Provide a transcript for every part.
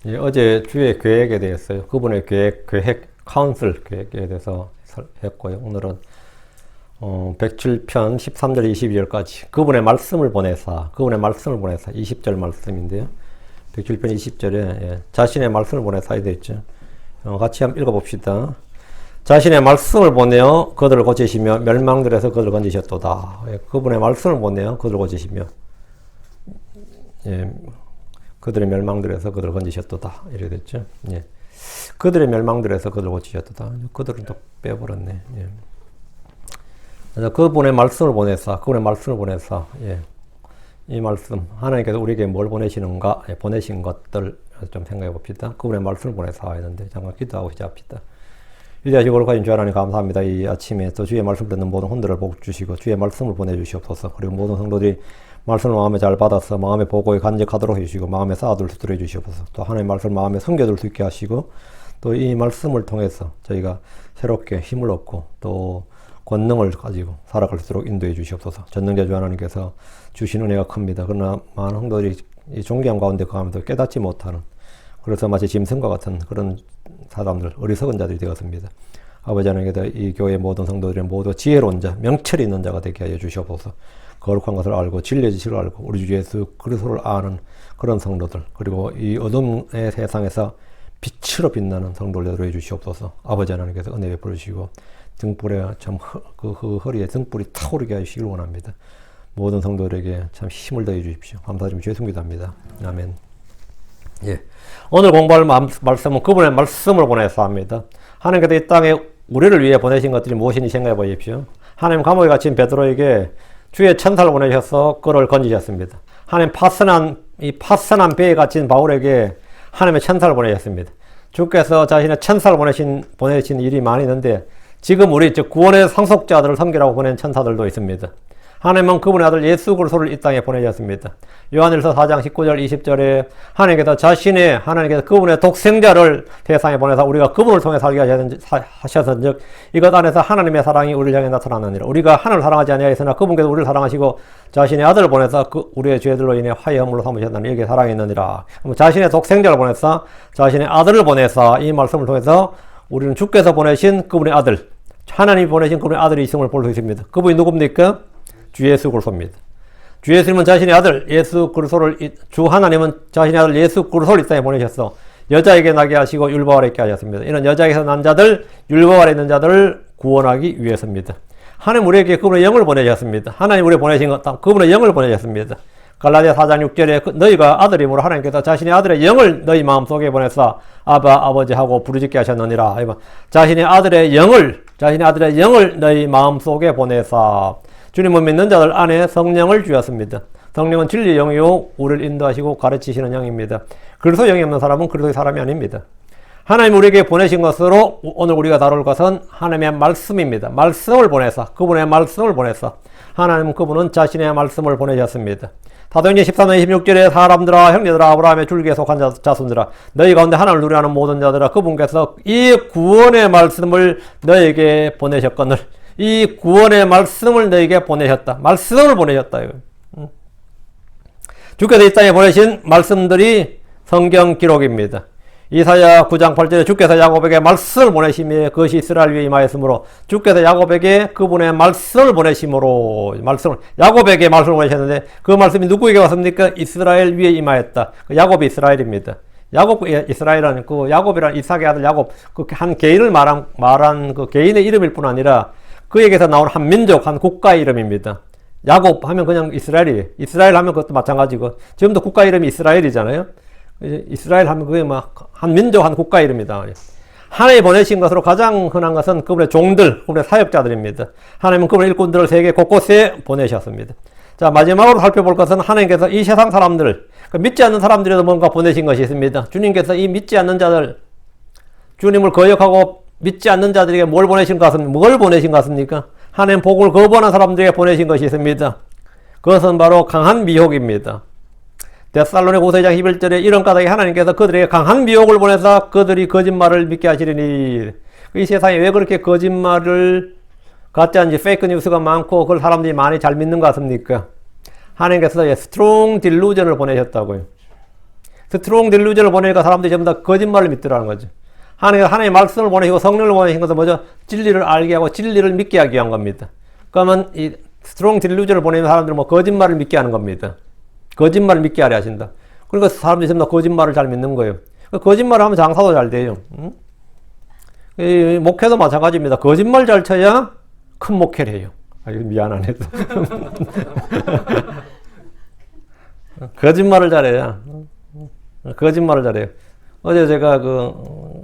예, 어제 주의 계획에 대해서요. 그분의 계획, 카운슬 계획에 대해서 했고요. 오늘은 107편 13절 22절까지 그분의 말씀을 보내사 20절 말씀인데요. 107편 20절에 자신의 말씀을 보내사 이되어 있죠. 같이 한번 읽어봅시다. 자신의 말씀을 보내어 그들을 고치시며 멸망들에서 그들을 건지셨도다. 그분의 말씀을 보내어 그들을 고치시며 그들의 멸망들에서 그들을 건지셨도다. 이렇게 됐죠. 예. 그들의 멸망들에서 그들을 고치셨도다. 그들은 또 빼버렸네. 예. 그래서 그분의 말씀을 보내사, 예. 이 말씀, 하나님께서 우리에게 뭘 보내시는가, 보내신 것들 좀 생각해 봅시다. 그분의 말씀을 보내사 했는데, 잠깐 기도하고 시작합시다. 위대하시고 거룩하신 주 하나님 감사합니다. 이 아침에 또 주의 말씀 듣는 모든 혼들을 복 주시고, 주의 말씀을 보내주시옵소서. 그리고 모든 성도들이 말씀을 마음에 잘 받아서 마음의 보고에 간직하도록 해주시고 마음에 쌓아둘 수 있도록 해주시옵소서. 또 하나님의 말씀을 마음에 숨겨둘 수 있게 하시고 또 이 말씀을 통해서 저희가 새롭게 힘을 얻고 또 권능을 가지고 살아갈 수 있도록 인도해 주시옵소서. 전능자 주 하나님께서 주신 은혜가 큽니다. 그러나 많은 성도들이 이 존귀함 가운데 거하면서 깨닫지 못하는, 그래서 마치 짐승과 같은 그런 사람들, 어리석은 자들이 되었습니다. 아버지 하나님께서 이 교회의 모든 성도들의 모두 지혜로운 자, 명철이 있는 자가 되게 하여 주시옵소서. 거룩한 것을 알고 진리의 지식을 알고 우리 주 예수 그리스도를 아는 그런 성도들, 그리고 이 어둠의 세상에서 빛으로 빛나는 성도들을 해 주시옵소서. 아버지 하나님께서 은혜 베풀어 주시고 등불에 참 그 허리에 등불이 타오르게 하시길 원합니다. 모든 성도들에게 참 힘을 더해 주십시오. 감사드리며 주의 기도합니다. 아멘. 예. 오늘 공부할 말씀은 그분의 말씀을 보내서 합니다. 하나님께서 이 땅에 우리를 위해 보내신 것들이 무엇인지 생각해 보십시오. 하나님 감옥에 갇힌 베드로에게 주의 천사를 보내셔서 그를 건지셨습니다. 하나님 파선한 배에 갇힌 바울에게 하나님의 천사를 보내셨습니다. 주께서 자신의 천사를 보내신 일이 많이 있는데 지금 우리 구원의 상속자들을 섬기라고 보낸 천사들도 있습니다. 하나님은 그분의 아들 예수 그리스도를 이 땅에 보내셨습니다. 요한일서 4장 19절 20절에 하나님께서 그분의 독생자를 세상에 보내서 우리가 그분을 통해 살게 하셨은즉 이것 안에서 하나님의 사랑이 우리를 향해 나타나느니라. 우리가 하나님을 사랑하지 아니하였으나 그분께서 우리를 사랑하시고 자신의 아들을 보내서 우리의 죄들로 인해 화해함으로 삼으셨나니 여기에 사랑이 있느니라. 자신의 독생자를 보내서 자신의 아들을 보내서 이 말씀을 통해서 우리는 주께서 보내신 그분의 아들, 하나님이 보내신 그분의 아들이 있음을 볼 수 있습니다. 그분이 누굽니까? 주 예수 그리스도입니다. 주 예수님은 자신의 아들 예수 그리스도를, 주 하나님은 자신의 아들 예수 그리스도를 이 땅에 보내셔서 여자에게 나게 하시고 율법 아래 있게 하셨습니다. 이는 여자에게서 난 자들, 율법 아래 있는 자들을 구원하기 위해서입니다. 하나님 우리에게 그분의 영을 보내셨습니다. 하나님 우리에게 보내신 것, 그분의 영을 보내셨습니다. 갈라디아 4장 6절에 너희가 아들이므로 하나님께서 자신의 아들의 영을 너희 마음속에 보내서 아바 아버지 하고 부르짖게 하셨느니라. 자신의 아들의 영을 너희 마음속에 보내사 주님을 믿는 자들 안에 성령을 주셨습니다. 성령은 진리의 영이요 우리를 인도하시고 가르치시는 영입니다. 그리스도 영이 없는 사람은 그리스도의 사람이 아닙니다. 하나님 우리에게 보내신 것으로 오늘 우리가 다룰 것은 하나님의 말씀입니다. 말씀을 보내서, 그분의 말씀을 보내서 하나님 그분은 자신의 말씀을 보내셨습니다. 사도행전 13장 26절에 사람들아 형제들아 아브라함의 줄기에 속한 자손들아 너희 가운데 하나님을 누려하는 모든 자들아 그분께서 이 구원의 말씀을 너에게 보내셨거늘, 이 구원의 말씀을 너에게 보내셨다. 말씀을 보내셨다. 주께서 이 땅에 보내신 말씀들이 성경 기록입니다. 이사야 9장 8절에 주께서 야곱에게 말씀을 보내시며 그것이 이스라엘 위에 임하였으므로 주께서 야곱에게 그분의 말씀을 보내심으로 야곱에게 말씀을 보내셨는데 그 말씀이 누구에게 왔습니까? 이스라엘 위에 임하였다. 야곱이 이스라엘입니다. 이스라엘은 야곱이란 이삭의 아들 야곱, 그 한 개인을 말한 그 개인의 이름일 뿐 아니라 그에게서 나온 한 민족, 한 국가의 이름입니다. 야곱 하면 그냥 이스라엘이에요. 이스라엘 하면 그것도 마찬가지고 지금도 국가 이름이 이스라엘이잖아요. 이스라엘 하면 그게 한 민족, 한 국가 이름이다. 하나님이 보내신 것으로 가장 흔한 것은 그분의 종들, 그분의 사역자들입니다. 하나님은 그분의 일꾼들을 세계 곳곳에 보내셨습니다. 자, 마지막으로 살펴볼 것은 하나님께서 이 세상 사람들, 믿지 않는 사람들에도 뭔가 보내신 것이 있습니다. 주님께서 이 믿지 않는 자들, 주님을 거역하고 믿지 않는 자들에게 뭘 보내신 것 같습니까? 하나님 복을 거부하는 사람들에게 보내신 것이 있습니다. 그것은 바로 강한 미혹입니다. 데살로니가 5장 11절에 이런 까닭에 하나님께서 그들에게 강한 미혹을 보내서 그들이 거짓말을 믿게 하시리니, 이 세상에 왜 그렇게 거짓말을 가짜인지 페이크 뉴스가 많고 그걸 사람들이 많이 잘 믿는 것 같습니까? 하나님께서 strong delusion을 보내셨다고요. 스트롱 딜루전을 보내니까 사람들이 전부 다 거짓말을 믿더라는 거죠. 하나님의 말씀을 보내시고 성령을 보내신 것은 뭐죠? 진리를 알게 하고 진리를 믿게 하기 위한 겁니다. 그러면 이 스트롱 딜루전을 보내는 사람들은 뭐 거짓말을 믿게 하는 겁니다. 거짓말을 믿게 하려 하신다. 그러니까 사람들이 전부 다 거짓말을 잘 믿는 거예요. 거짓말을 하면 장사도 잘 돼요. 응? 이 목회도 마찬가지입니다. 거짓말 잘 쳐야 큰 목회를 해요. 아, 이거 미안하네. 거짓말을 잘해야. 거짓말을 잘해요. 어제 제가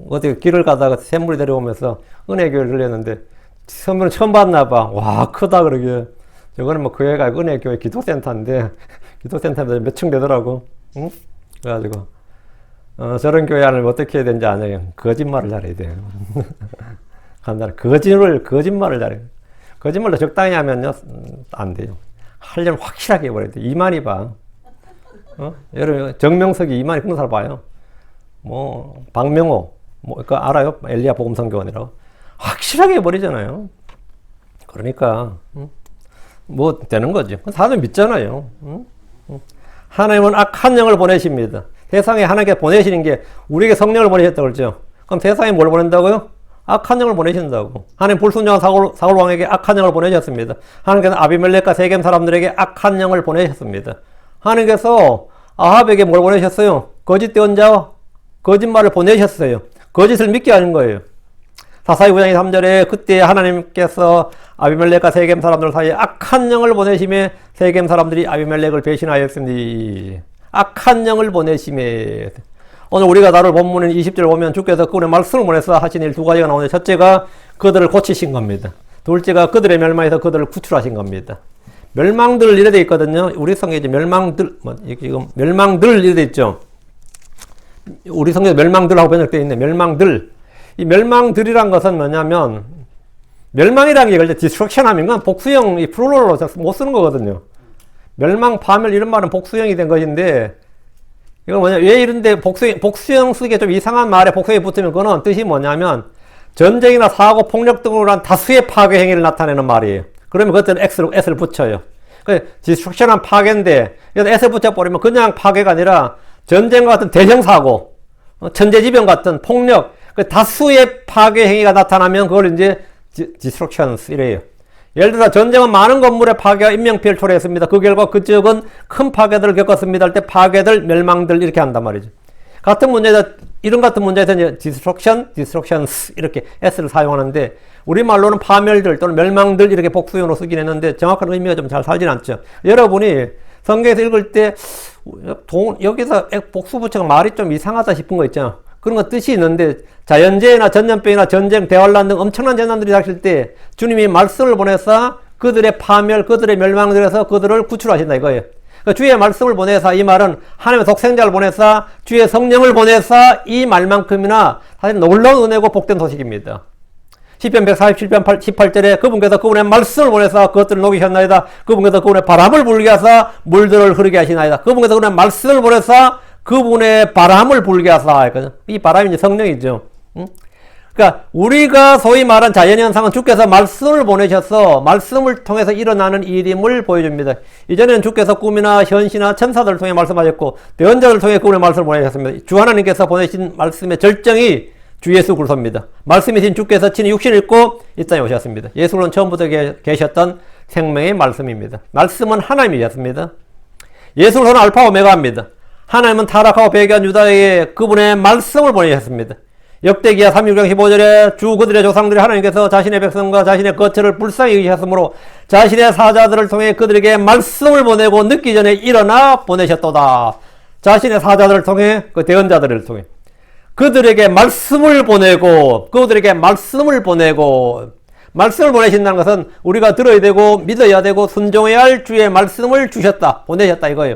어디 길을 가다가 샘물이 내려오면서 은혜교회를 들렸는데, 선물은 처음 봤나 봐. 와, 크다, 그러게. 저거는 뭐 교회가 은혜교회 기도센터인데, 기도센터에서 몇 층 되더라고. 응? 그래가지고, 저런 교회 안을 어떻게 해야 되는지 아냐요. 거짓말을 잘해야 돼요. 간단히. 거짓말을 잘해요. 거짓말도 적당히 하면요, 안 돼요. 하려면 확실하게 해버려야 돼. 이만희 봐. 여러분, 정명석이 이만희 끊는 사람 봐요. 뭐, 박명호, 그거 알아요? 엘리야 복음성교원이라고. 확실하게 해버리잖아요. 그러니까, 뭐, 되는 거죠. 사람들 믿잖아요. 하나님은 악한 영을 보내십니다. 세상에 하나님께 보내시는 게 우리에게 성령을 보내셨다고 그러죠. 그럼 세상에 뭘 보낸다고요? 악한 영을 보내신다고. 하나님 불순종한 사울 왕에게 악한 영을 보내셨습니다. 하나님께서 아비멜렉과 세겜 사람들에게 악한 영을 보내셨습니다. 하나님께서 아합에게 뭘 보내셨어요? 거짓 대언자와 거짓말을 보내셨어요. 거짓을 믿게 하는 거예요. 사사기 9장 3절에 그때 하나님께서 아비멜렉과 세겜 사람들 사이에 악한 영을 보내심에 세겜 사람들이 아비멜렉을 배신하였으니 악한 영을 보내심에. 오늘 우리가 다룰 본문인 20절 보면 주께서 그분의 말씀을 보내서 하신 일 두 가지가 나오는데, 첫째가 그들을 고치신 겁니다. 둘째가 그들의 멸망에서 그들을 구출하신 겁니다. 멸망들 이래 돼 있거든요. 우리 성경에 이제 멸망들, 지금 멸망들 이래 돼 있죠. 우리 성경에 멸망들하고 번역되어 있네. 멸망들. 이 멸망들이란 것은 뭐냐면, 멸망이라는 게 디스트럭션 하면 건 복수형, 이 플루럴로 못 쓰는 거거든요. 멸망, 파멸 이런 말은 복수형이 된 것인데, 이건 뭐냐, 왜 이런데 복수형 쓰기에 좀 이상한 말에 복수형이 붙으면 그거는 뜻이 뭐냐면, 전쟁이나 사고, 폭력 등으로 한 다수의 파괴 행위를 나타내는 말이에요. 그러면 그것들은 S를 붙여요. 디스트럭션한 파괴인데, 여기서 S를 붙여버리면 그냥 파괴가 아니라 전쟁과 같은 대형사고, 천재지변 같은 폭력, 다수의 파괴 행위가 나타나면 그걸 이제 디스트럭션스 이래요. 예를 들어 전쟁은 많은 건물의 파괴와 인명피해를 초래했습니다. 그 결과 그 지역은 큰 파괴들을 겪었습니다 할 때 파괴들, 멸망들 이렇게 한단 말이죠. 같은 문제에서 이런 같은 문제에서 이제 디스트럭션스 이렇게 S를 사용하는데, 우리말로는 파멸들 또는 멸망들 이렇게 복수형으로 쓰긴 했는데 정확한 의미가 좀 잘 살진 않죠. 여러분이 성경에서 읽을 때 여기서 복수 붙여가 말이 좀 이상하다 싶은 거 있잖아. 그런 거 뜻이 있는데, 자연재해나 전염병이나 전쟁, 대환란 등 엄청난 재난들이 닥칠 때 주님이 말씀을 보내서 그들의 파멸, 그들의 멸망들에서 그들을 구출하신다 이거예요. 그러니까 주의 말씀을 보내서, 이 말은 하나님의 독생자를 보내서 주의 성령을 보내서 이 말만큼이나 사실 놀라운 은혜고 복된 소식입니다. 시편 147편 18절에 그분께서 그분의 말씀을 보내서 그것들을 녹이셨나이다. 그분께서 그분의 바람을 불게 하사 물들을 흐르게 하시나이다. 그분께서 그분의 말씀을 보내서 그분의 바람을 불게 하사. 이 바람이 이제 성령이죠. 그러니까 우리가 소위 말한 자연현상은 주께서 말씀을 보내셔서 말씀을 통해서 일어나는 일임을 보여줍니다. 이전에는 주께서 꿈이나 현시나 천사들을 통해 말씀하셨고 대언자들을 통해 그분의 말씀을 보내셨습니다. 주 하나님께서 보내신 말씀의 절정이 주 예수 그리스도입니다. 말씀이신 주께서 친히 육신을 입고 이 땅에 오셨습니다. 예수는 처음부터 계셨던 생명의 말씀입니다. 말씀은 하나님이셨습니다. 예수는 알파 오메가입니다. 하나님은 타락하고 배교한 유다에게 그분의 말씀을 보내셨습니다. 역대기야 36장 15절에 주 그들의 조상들이 하나님께서 자신의 백성과 자신의 거처를 불쌍히 여기셨으므로 자신의 사자들을 통해 그들에게 말씀을 보내고 늦기 전에 일어나 보내셨도다. 자신의 사자들을 통해, 그 대언자들을 통해 그들에게 말씀을 보내고 말씀을 보내신다는 것은 우리가 들어야 되고 믿어야 되고 순종해야 할 주의 말씀을 주셨다, 보내셨다 이거예요.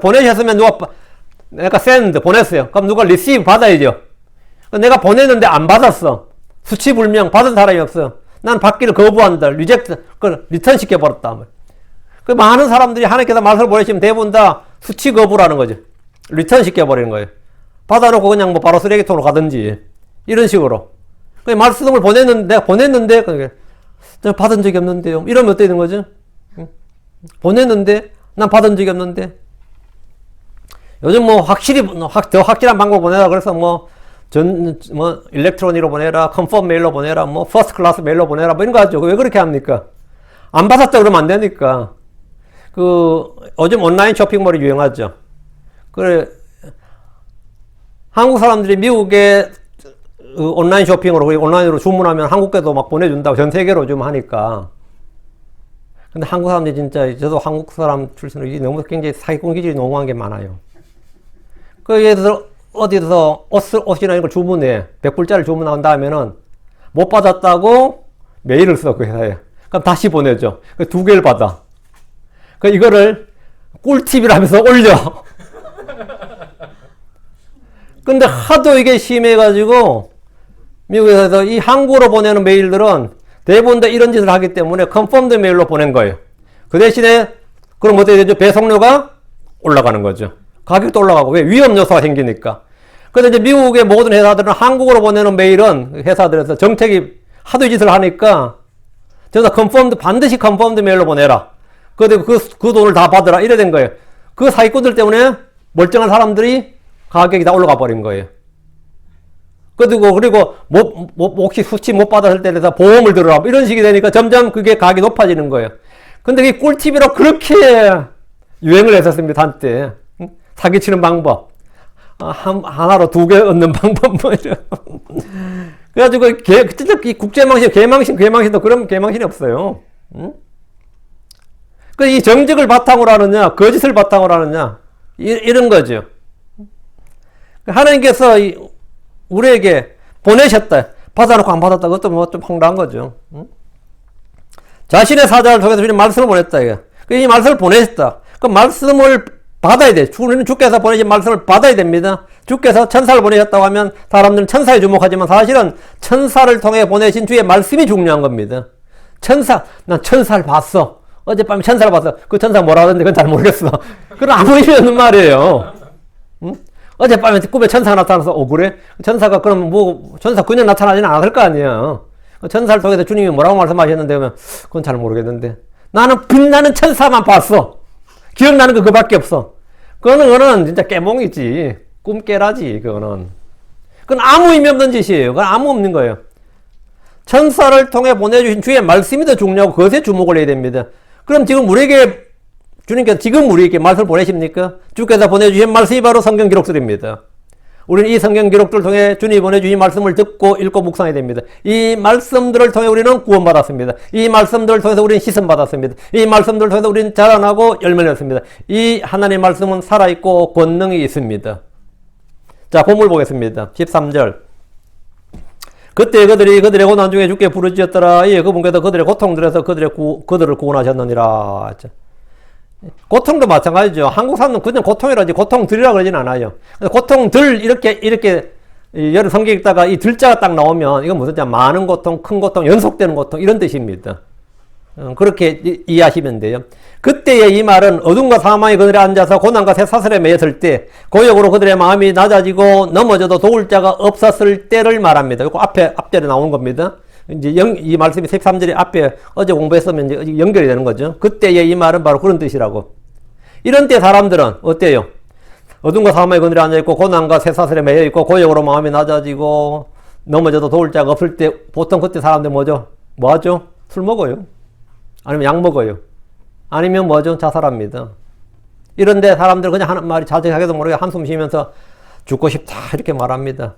보내셨으면 내가 send 보냈어요. 그럼 누가 receive 받아야죠. 내가 보냈는데 안 받았어. 수치불명 받은 사람이 없어. 난 받기를 거부한다. 리턴 시켜버렸다. 그 많은 사람들이 하나님께서 말씀을 보내시면 대부분 다 수치 거부라는 거죠. 리턴 시켜버리는 거예요. 받아놓고 그냥 뭐 바로 쓰레기통으로 가든지 이런 식으로. 말씀을 내가 보냈는데 내가 받은 적이 없는데요. 이러면 어떻게 되는 거죠? 보냈는데 난 받은 적이 없는데. 요즘 뭐 확실히 더 확실한 방법을 보내라 그래서 일렉트로닉으로 보내라, 컨펌 메일로 보내라, 퍼스트 클래스 메일로 보내라, 이런 거 하죠. 왜 그렇게 합니까? 안 받았다 그러면 안 되니까. 요즘 온라인 쇼핑몰이 유행하죠. 그래, 한국 사람들이 미국에 온라인 쇼핑으로, 온라인으로 주문하면 한국에도 막 보내준다고 전 세계로 좀 하니까. 근데 한국 사람들이 진짜, 저도 한국 사람 출신으로 너무 굉장히 사기꾼 기질이 너무한 게 많아요. 예를 들어서 어디서 옷이나 이런 걸 주문해. 100불짜리 주문한 다음에는 못 받았다고 메일을 써, 그 회사에. 그럼 다시 보내줘. 2개를 받아. 이거를 꿀팁이라면서 올려. 근데 하도 이게 심해가지고 미국에서 이 한국어로 보내는 메일들은 대부분 다 이런 짓을 하기 때문에 컨펌드 메일로 보낸 거예요. 그 대신에 그럼 어떻게 되죠? 배송료가 올라가는 거죠. 가격도 올라가고. 왜? 위험 요소가 생기니까. 근데 이제 미국의 모든 회사들은 한국어로 보내는 메일은 회사들에서 정책이 하도 이 짓을 하니까 저기서 반드시 컨펌드 메일로 보내라. 그 돈을 다 받으라. 이래 된 거예요. 그 사기꾼들 때문에 멀쩡한 사람들이 가격이 다 올라가 버린 거예요. 그리고 혹시 수치 못 받았을 때 대해서 보험을 들어라. 이런 식이 되니까 점점 그게 가격이 높아지는 거예요. 근데 이 꿀팁이라 그렇게 유행을 했었습니다. 한때. 사기치는 방법. 하나로 2개 얻는 방법, 이런. 그래가지고, 진짜 이 국제망신, 괴망신도 그런 괴망신이 없어요. 응? 이 정직을 바탕으로 하느냐, 거짓을 바탕으로 하느냐, 이런 거죠. 하나님께서 우리에게 보내셨다. 받아놓고 안 받았다. 그것도 좀 황당한 거죠. 응? 자신의 사자를 통해서 주님 말씀을 보냈다. 이 말씀을 보내셨다. 그 말씀을 받아야 돼. 주께서 보내신 말씀을 받아야 됩니다. 주께서 천사를 보내셨다고 하면 사람들은 천사에 주목하지만 사실은 천사를 통해 보내신 주의 말씀이 중요한 겁니다. 난 천사를 봤어. 어젯밤에 천사를 봤어. 그 천사 뭐라 하던데 그건 잘 모르겠어. 그건 아무 의미 없는 말이에요. 응? 어젯밤에 꿈에 천사가 나타나서, 그래? 천사가 그럼 천사 그냥 나타나지는 않았을 거 아니에요. 천사를 통해서 주님이 뭐라고 말씀하셨는데, 그건 잘 모르겠는데. 나는 빛나는 천사만 봤어. 기억나는 거 그밖에 없어. 그거는 진짜 깨몽이지. 꿈깨라지, 그거는. 그건 아무 의미 없는 짓이에요. 그건 아무 없는 거예요. 천사를 통해 보내주신 주의 말씀이 더 중요하고 그것에 주목을 해야 됩니다. 그럼 지금 주님께서 지금 우리에게 말씀을 보내십니까? 주께서 보내주신 말씀이 바로 성경 기록들입니다. 우리는 이 성경 기록들을 통해 주님이 보내주신 말씀을 듣고 읽고 묵상해야 됩니다. 이 말씀들을 통해 우리는 구원받았습니다. 이 말씀들을 통해서 우리는 씻음받았습니다. 이 말씀들을 통해서 우리는 자라나고 열매를 냈습니다. 이 하나님의 말씀은 살아있고 권능이 있습니다. 자, 본문 보겠습니다. 13절. 그때 그들의 고난 중에 주께 부르짖었더라. 그분께서 그들의 고통들에서 그들을 구원하셨느니라. 고통도 마찬가지죠. 한국 사람은 그냥 고통이라지 고통들이라 그러진 않아요. 고통들 이렇게 여러 성경 읽다가 이 들자가 딱 나오면 이건 무슨 많은 고통, 큰 고통, 연속되는 고통 이런 뜻입니다. 그렇게 이해하시면 돼요. 그때의 이 말은 어둠과 사망이 그들에 앉아서 고난과 쇠사슬에 매였을 때 고역으로 그들의 마음이 낮아지고 넘어져도 도울 자가 없었을 때를 말합니다. 이거 앞절에 나오는 겁니다. 이제 이 말씀이 13절이 앞에 어제 공부했으면 이제 연결이 되는 거죠. 그때의 이 말은 바로 그런 뜻이라고. 이런 때 사람들은 어때요? 어둠과 사망의 그늘에 앉아있고 고난과 쇠사슬에 매여있고 고역으로 마음이 낮아지고 넘어져도 도울 자가 없을 때 보통 그때 사람들 뭐죠? 뭐하죠? 술 먹어요. 아니면 약 먹어요. 아니면 뭐죠? 자살합니다. 이런데 사람들 그냥 하는 말이 자책하게도 모르게 한숨 쉬면서 죽고 싶다 이렇게 말합니다.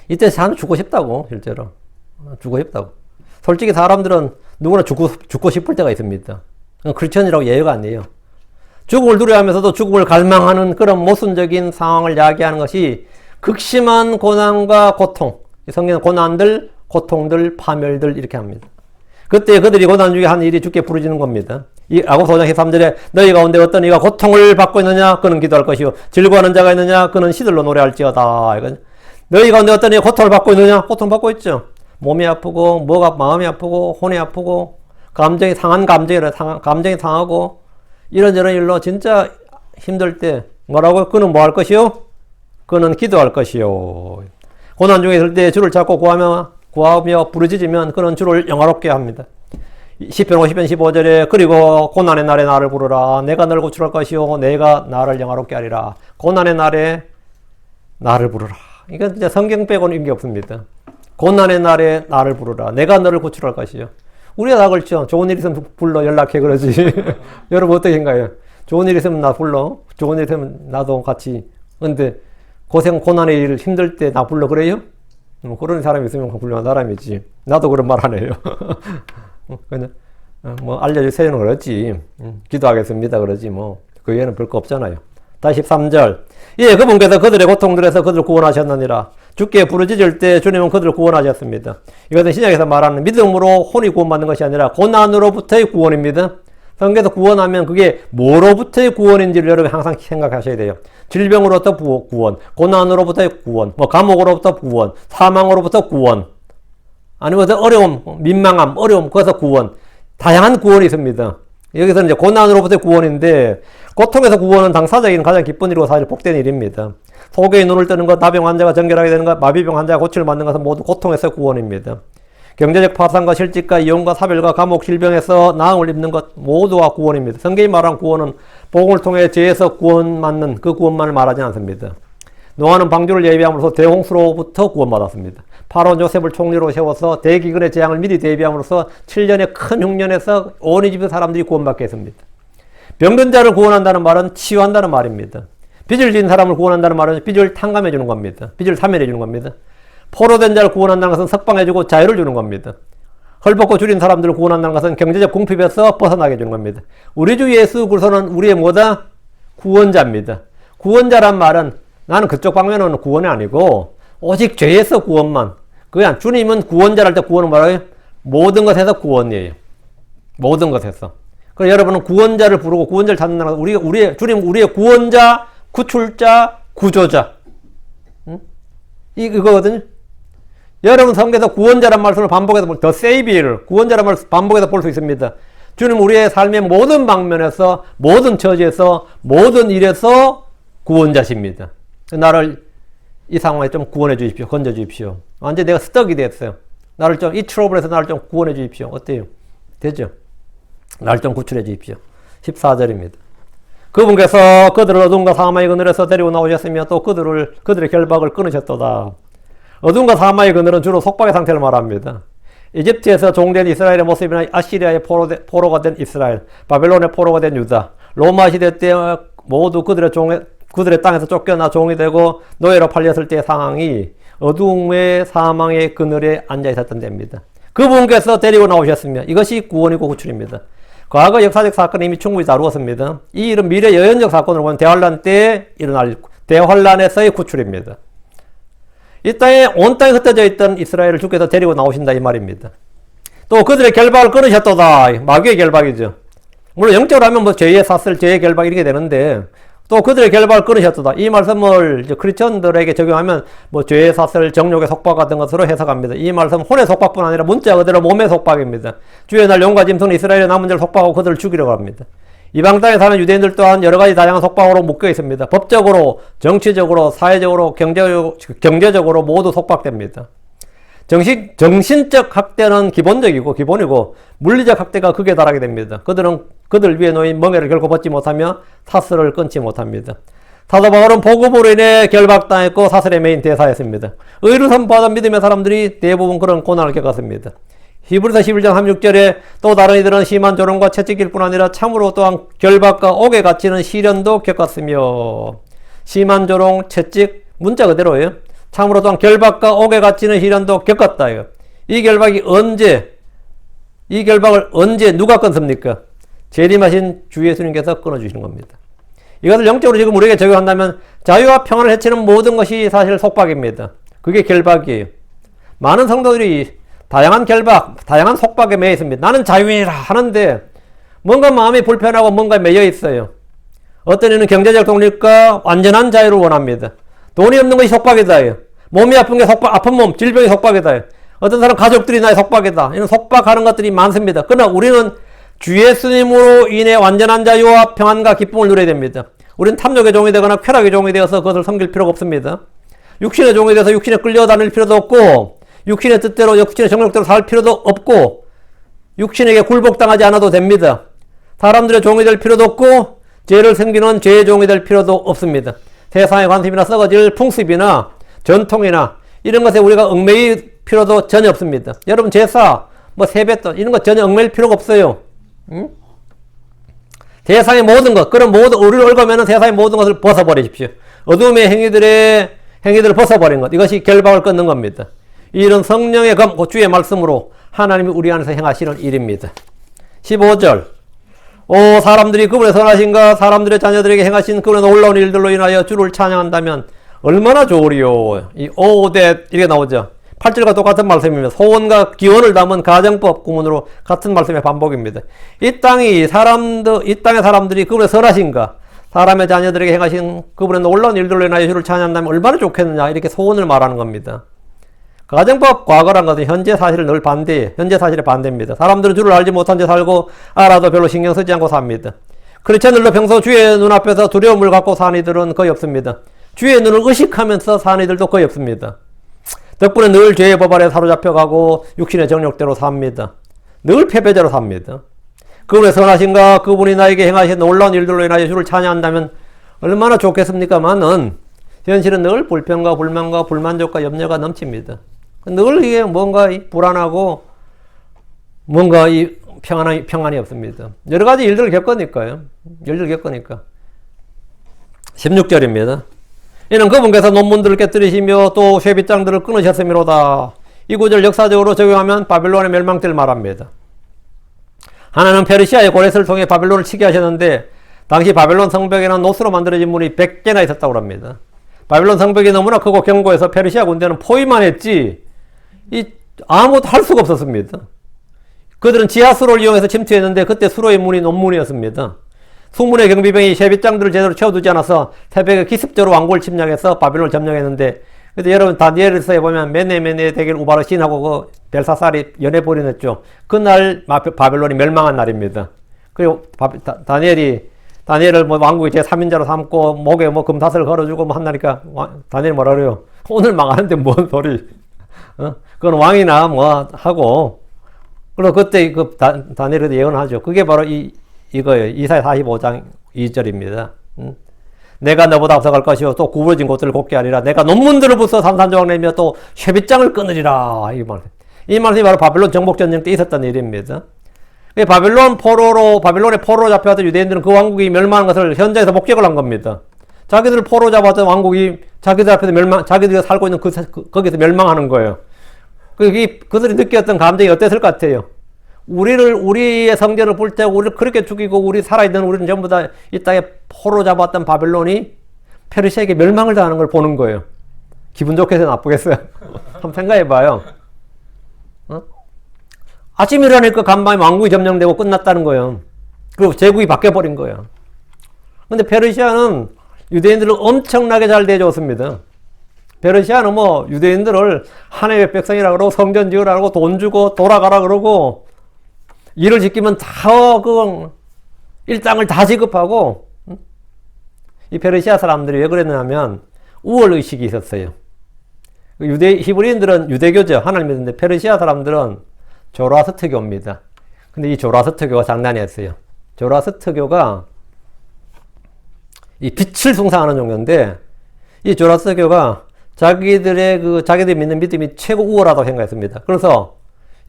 이때 사람 죽고 싶다고 실제로. 죽고 싶다고. 솔직히 사람들은 누구나 죽고 싶을 때가 있습니다. 크리스천이라고 예외가 아니에요. 죽음을 두려워하면서도 죽음을 갈망하는 그런 모순적인 상황을 야기하는 것이 극심한 고난과 고통, 성경은 고난들, 고통들, 파멸들 이렇게 합니다. 그때 그들이 고난 중에 한 일이 주께 부르짖는 겁니다. 이 야고보서 5장 13절에 너희 가운데 어떤 이가 고통을 받고 있느냐 그는 기도할 것이요 즐거워하는 자가 있느냐 그는 시들로 노래할지어다. 너희 가운데 어떤 이가 고통을 받고 있느냐? 고통받고 있죠. 몸이 아프고 마음이 아프고 혼이 아프고 감정이 상하고 이런저런 일로 진짜 힘들 때 뭐라고? 그는 뭐 할 것이요? 그는 기도할 것이요. 고난 중에 있을 때 주를 찾고 구하며 부르짖으면 그는 주를 영화롭게 합니다. 시편 50편 15절에 그리고 고난의 날에 나를 부르라. 내가 너를 구출할 것이요 내가 나를 영화롭게 하리라. 고난의 날에 나를 부르라. 이건 진짜 성경 빼고는 의미 없습니다. 고난의 날에 나를 부르라. 내가 너를 구출할 것이요. 우리가 다 그렇죠. 좋은 일 있으면 불러 연락해 그러지. 여러분 어떻게 생각해요? 좋은 일 있으면 나 불러. 좋은 일 있으면 나도 같이. 근데 고난의 일 힘들 때 나 불러 그래요? 그런 사람이 있으면 훌륭한 사람이지. 나도 그런 말 안 해요. 그냥 뭐 알려주세요는 그렇지. 기도하겠습니다 그러지 뭐. 그 외에는 별 거 없잖아요. 다시 13절. 예, 그분께서 그들의 고통들에서 그들을 구원하셨느니라. 주께 부르짖을 때 주님은 그들을 구원하셨습니다. 이것은 신약에서 말하는 믿음으로 혼이 구원받는 것이 아니라 고난으로부터의 구원입니다. 성경에서 구원하면 그게 뭐로부터의 구원인지를 여러분 항상 생각하셔야 돼요. 질병으로부터 구원, 고난으로부터의 구원, 뭐 감옥으로부터 구원, 사망으로부터 구원, 아니면 어려움, 민망함, 어려움, 거기서 구원. 다양한 구원이 있습니다. 여기서는 이제 고난으로부터의 구원인데, 고통에서 구원은 당사자에게는 가장 기쁜 일이고 사실 복된 일입니다. 소경이 눈을 뜨는 것, 나병 환자가 정결하게 되는 것, 마비병 환자가 고침을 받는 것은 모두 고통에서 구원입니다. 경제적 파산과 실직과 이혼과 사별과 감옥, 질병에서 나음을 입는 것 모두가 구원입니다. 성경이 말한 구원은 복음을 통해 죄에서 구원받는 그 구원만을 말하지 않습니다. 노아는 방주를 예비함으로써 대홍수로부터 구원받았습니다. 파라온 요셉을 총리로 세워서 대기근의 재앙을 미리 대비함으로써 7년의 큰 흉년에서 온 이집트 사람들이 구원받게 했습니다. 병든 자를 구원한다는 말은 치유한다는 말입니다. 빚을 진 사람을 구원한다는 말은 빚을 탕감해 주는 겁니다. 빚을 사면해 주는 겁니다. 포로된 자를 구원한다는 것은 석방해주고 자유를 주는 겁니다. 헐벗고 줄인 사람들을 구원한다는 것은 경제적 궁핍에서 벗어나게 해주는 겁니다. 우리 주 예수 그리스도는 우리의 뭐다? 구원자입니다. 구원자란 말은 나는 그쪽 방면은 구원이 아니고 오직 죄에서 구원만. 그냥 주님은 구원자랄 때 구원은 뭐라고요? 모든 것에서 구원이에요. 모든 것에서. 그래서 여러분은 구원자를 부르고 구원자를 찾는다는 것은 주님 우리의 구원자, 구출자, 구조자. 이거거든요. 여러분 성경에서 구원자란 말씀을 반복해서 더 세이비를 구원자란 말씀을 반복해서 볼 수 있습니다. 주님 우리의 삶의 모든 방면에서 모든 처지에서 모든 일에서 구원자십니다. 나를 이 상황에 좀 구원해 주십시오. 건져 주십시오. 완전 내가 스떡이 됐어요. 나를 좀 이 트러블에서 나를 좀 구원해 주십시오. 어때요? 되죠? 나를 좀 구출해 주십시오. 14절입니다. 그분께서 그들을 어둠과 사망의 그늘에서 데리고 나오셨으며 또 그들의 결박을 끊으셨도다. 어둠과 사망의 그늘은 주로 속박의 상태를 말합니다. 이집트에서 종된 이스라엘의 모습이나 아시리아의 포로가 된 이스라엘, 바벨론의 포로가 된 유다, 로마 시대 때 모두 그들의 땅에서 쫓겨나 종이 되고 노예로 팔렸을 때의 상황이 어둠의 사망의 그늘에 앉아 있었던 때입니다. 그분께서 데리고 나오셨으며 이것이 구원이고 구출입니다. 과거 역사적 사건을 이미 충분히 다루었습니다. 이 일은 미래 여연적 사건으로 보면 대환란 때 일어날 대환란에서의 구출입니다. 이 땅에 온 땅에 흩어져 있던 이스라엘을 주께서 데리고 나오신다 이 말입니다. 또 그들의 결박을 끊으셨도다. 마귀의 결박이죠. 물론 영적으로 하면 뭐 죄의 사슬, 죄의 결박 이렇게 되는데 또 그들의 결박을 끊으셨도다. 이 말씀을 크리스천들에게 적용하면 뭐 죄의 사슬, 정욕의 속박 같은 것으로 해석합니다. 이 말씀 혼의 속박뿐 아니라 문자 그대로 몸의 속박입니다. 주의 날 용과 짐승은 이스라엘의 남은 자를 속박하고 그들을 죽이려고 합니다. 이방 땅에 사는 유대인들 또한 여러 가지 다양한 속박으로 묶여 있습니다. 법적으로, 정치적으로, 사회적으로, 경제적으로 모두 속박됩니다. 정신적 학대는 기본이고 물리적 학대가 극에 달하게 됩니다. 그들은 그들 위에 놓인 멍에를 결코 벗지 못하며 사슬을 끊지 못합니다. 사도 바울은 복음으로 인해 결박당했고 사슬에 매인 대사였습니다. 의를 선포하던 믿음의 사람들이 대부분 그런 고난을 겪었습니다. 히브리서 11장 36절에 또 다른 이들은 심한 조롱과 채찍일 뿐 아니라 참으로 또한 결박과 옥에 갇히는 시련도 겪었으며 심한 조롱, 채찍 문자 그대로예요. 참으로 또한 결박과 옥에 갇히는 시련도 겪었다. 이 결박을 언제 누가 끊습니까? 재림하신 주 예수님께서 끊어주시는 겁니다. 이것을 영적으로 지금 우리에게 적용한다면 자유와 평안을 해치는 모든 것이 사실 속박입니다. 그게 결박이에요. 많은 성도들이 다양한 결박, 다양한 속박에 매여 있습니다. 나는 자유인이라 하는데 뭔가 마음이 불편하고 뭔가 매여 있어요. 어떤 이는 경제적 독립과 완전한 자유를 원합니다. 돈이 없는 것이 속박이다. 몸이 아픈 게 아픈 몸, 질병이 속박이다. 어떤 사람 가족들이 나의 속박이다. 이런 속박하는 것들이 많습니다. 그러나 우리는 주 예수님으로 인해 완전한 자유와 평안과 기쁨을 누려야 됩니다. 우리는 탐욕의 종이 되거나 쾌락의 종이 되어서 그것을 섬길 필요가 없습니다. 육신의 종이 되어서 육신에 끌려다닐 필요도 없고 육신의 뜻대로 육신의 정욕대로 살 필요도 없고 육신에게 굴복당하지 않아도 됩니다. 사람들의 종이 될 필요도 없고 죄를 섬기는 죄의 종이 될 필요도 없습니다. 세상의 관습이나 썩어질 풍습이나 전통이나 이런 것에 우리가 얽매일 필요도 전혀 없습니다. 여러분 제사, 뭐 세뱃돈 이런 거 전혀 얽매일 필요가 없어요. 응? 세상의 모든 것, 그런 모든 우리를 얽으면 세상의 모든 것을 벗어버리십시오. 어둠의 행위들을 벗어버린 것, 이것이 결박을 끊는 겁니다. 이런 성령의 검, 주의 말씀으로 하나님이 우리 안에서 행하시는 일입니다. 15절 오 사람들이 그분의 선하신가 사람들의 자녀들에게 행하신 그분의 놀라운 일들로 인하여 주를 찬양한다면 얼마나 좋으리요. 이 오댓 이렇게 나오죠. 8절과 똑같은 말씀입니다. 소원과 기원을 담은 가정법 구문으로 같은 말씀의 반복입니다. 이 땅의 사람들이 그분의 선하신가 사람의 자녀들에게 행하신 그분의 놀라운 일들로 인하여 주를 찬양한다면 얼마나 좋겠느냐 이렇게 소원을 말하는 겁니다. 가정법 과거란 것은 현재 사실을 늘 반대해. 현재 사실의 반대입니다. 사람들은 주를 알지 못한 채 살고 알아도 별로 신경 쓰지 않고 삽니다. 크리스찬들도 평소 주의 눈앞에서 두려움을 갖고 사는 이들은 거의 없습니다. 주의 눈을 의식하면서 사는 이들도 거의 없습니다. 덕분에 늘 죄의 법 아래 사로잡혀가고 육신의 정욕대로 삽니다. 늘 패배자로 삽니다. 그분의 선하신가 그분이 나에게 행하신 놀라운 일들로 인하여 주를 찬양한다면 얼마나 좋겠습니까만은 현실은 늘 불평과 불만과 불만족과 염려가 넘칩니다. 늘 이게 뭔가 불안하고 뭔가 이 평안이 없습니다. 여러 가지 일들을 겪으니까요. 16절입니다. 이는 그분께서 논문들을 깨뜨리시며 또 쇠빗장들을 끊으셨음이로다. 이 구절 역사적으로 적용하면 바빌론의 멸망때를 말합니다. 하나는 페르시아의 고레스를 통해 바빌론을 치게 하셨는데 당시 바빌론 성벽에는 노스로 만들어진 문이 100개나 있었다고 합니다. 바빌론 성벽이 너무나 크고 견고해서 페르시아 군대는 포위만 했지 아무것도 할 수가 없었습니다. 그들은 지하수로를 이용해서 침투했는데 그때 수로의 문이 논문이었습니다. 수문의 경비병이 쇠빗장들을 제대로 채워두지 않아서 새벽에 기습적으로 왕국을 침략해서 바빌론을 점령했는데 그때 여러분 다니엘서에 보면 메네 대길 우바르신하고 그 벨사살이 연애 벌여냈죠. 그날 바빌론이 멸망한 날입니다. 그리고 다니엘을 뭐 왕국의 제3인자로 삼고 목에 뭐 금사슬을 걸어주고 뭐 한다니까 다니엘이 뭐라 그래요? 오늘 망하는데 뭔 소리? 그건 왕이나 뭐 하고 그리고 그때 그 다니엘에도 예언하죠. 그게 바로 이거예요. 이사야 45장 2절입니다. 내가 너보다 앞서갈 것이요 또 구부러진 곳들을 곱게 하리라. 내가 논문들을 부숴 산산조각 내며 또 쇠빗장을 끊으리라. 이 말씀이 바로 바빌론 정복전쟁 때 있었던 일입니다. 바빌론의 포로로 잡혀왔던 유대인들은 그 왕국이 멸망한 것을 현장에서 목격을 한 겁니다. 자기들을 포로 잡았던 왕국이 자기들 앞에서 자기들이 살고 있는 거기서 멸망하는 거예요. 그들이 느꼈던 감정이 어땠을 것 같아요? 우리의 성전을 볼 때 우리를 그렇게 죽이고 우리 살아있는 우리는 전부 다 이 땅에 포로 잡았던 바빌론이 페르시아에게 멸망을 당하는 걸 보는 거예요. 기분 좋겠어요? 나쁘겠어요? 한번 생각해봐요. 아침 일어나니까 간밤에 왕국이 점령되고 끝났다는 거예요. 그리고 제국이 바뀌어버린 거예요. 근데 페르시아는 유대인들을 엄청나게 잘 대해줬습니다. 페르시아는 뭐 유대인들을 하나님의 백성이라 그러고 성전 지으라고 돈 주고 돌아가라 그러고 일을 지키면 다 일당을 다 지급하고 이 페르시아 사람들이 왜 그랬냐면 우월의식이 있었어요. 히브리인들은 유대교죠. 하나님 믿는데 페르시아 사람들은 조라스트교입니다. 근데 이 조라스트교가 장난이 었어요. 조라스트교가 이 빛을 숭상하는 종교인데 이 조라스트교가 자기들이 믿는 믿음이 최고 우월하다고 생각했습니다. 그래서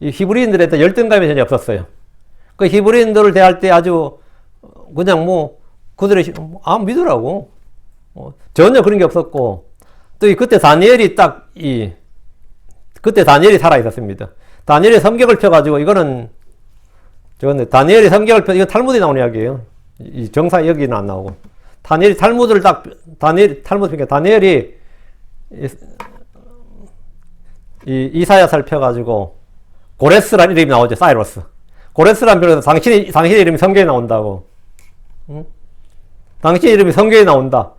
이 히브리인들한테 열등감이 전혀 없었어요. 그 히브리인들을 대할 때 아주 그냥 그들이 믿으라고 전혀 그런 게 없었고 또 그때 다니엘이 그때 다니엘이 살아 있었습니다. 다니엘의 성격을 펴가지고 이거는 다니엘의 성격을 펴 이건 탈무드에 나온 이야기예요. 이 정사 여기는 안 나오고 다니엘이 다니엘이 이사야 살펴가지고 고레스라는 이름이 나오죠. 사이러스. 고레스라는 별에서 당신의 이름이 성경에 나온다고. 응? 당신의 이름이 성경에 나온다.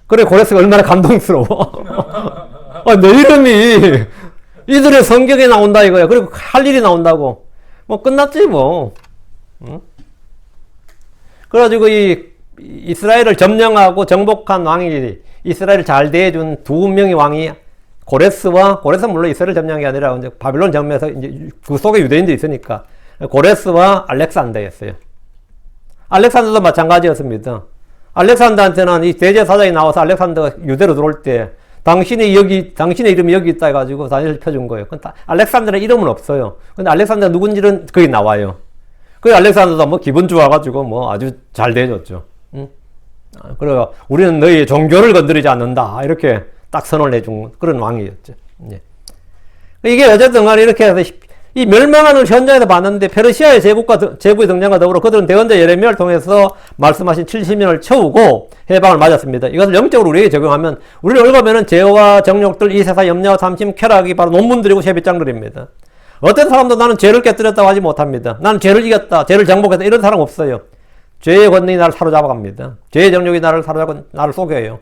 그래 고레스가 얼마나 감동스러워. 내 이름이 이들의 성경에 나온다 이거야. 그리고 할 일이 나온다고. 끝났지 뭐. 응? 그래가지고 이스라엘을 점령하고 정복한 왕이 이스라엘을 잘 대해준 두 명의 왕이 고레스는 물론 이스라엘 점령이 아니라 이제 바빌론 점령에서 이제 그 속에 유대인들이 있으니까 고레스와 알렉산더였어요. 알렉산더도 마찬가지였습니다. 알렉산더한테는 이 대제사장이 나와서 알렉산더가 유대로 들어올 때 당신의 이름이 여기 있다 해가지고 다니엘 펴준 거예요. 알렉산더는 이름은 없어요. 근데 알렉산더가 누군지는 거기 나와요. 그 알렉산더도 뭐 기분 좋아가지고 뭐 아주 잘 대해줬죠. 응? 그래서 우리는 너희의 종교를 건드리지 않는다. 이렇게 딱 선언을 해준 그런 왕이었죠. 예. 이게 어쨌든 간에 이렇게 해서 이 멸망하는 현장에서 봤는데 페르시아의 제국의 등장과 더불어 그들은 대언자 예레미야를 통해서 말씀하신 70년을 채우고 해방을 맞았습니다. 이것을 영적으로 우리에게 적용하면 우리를 읽으면 죄와 정욕들, 이 세상 염려와 탐심, 쾌락이 바로 논문들이고 셰빗장들입니다. 어떤 사람도 나는 죄를 깨뜨렸다고 하지 못합니다. 나는 죄를 이겼다, 죄를 정복했다 이런 사람 없어요. 죄의 권능이 나를 사로잡아갑니다. 죄의 정욕이 나를 사로잡고 나를 속여요.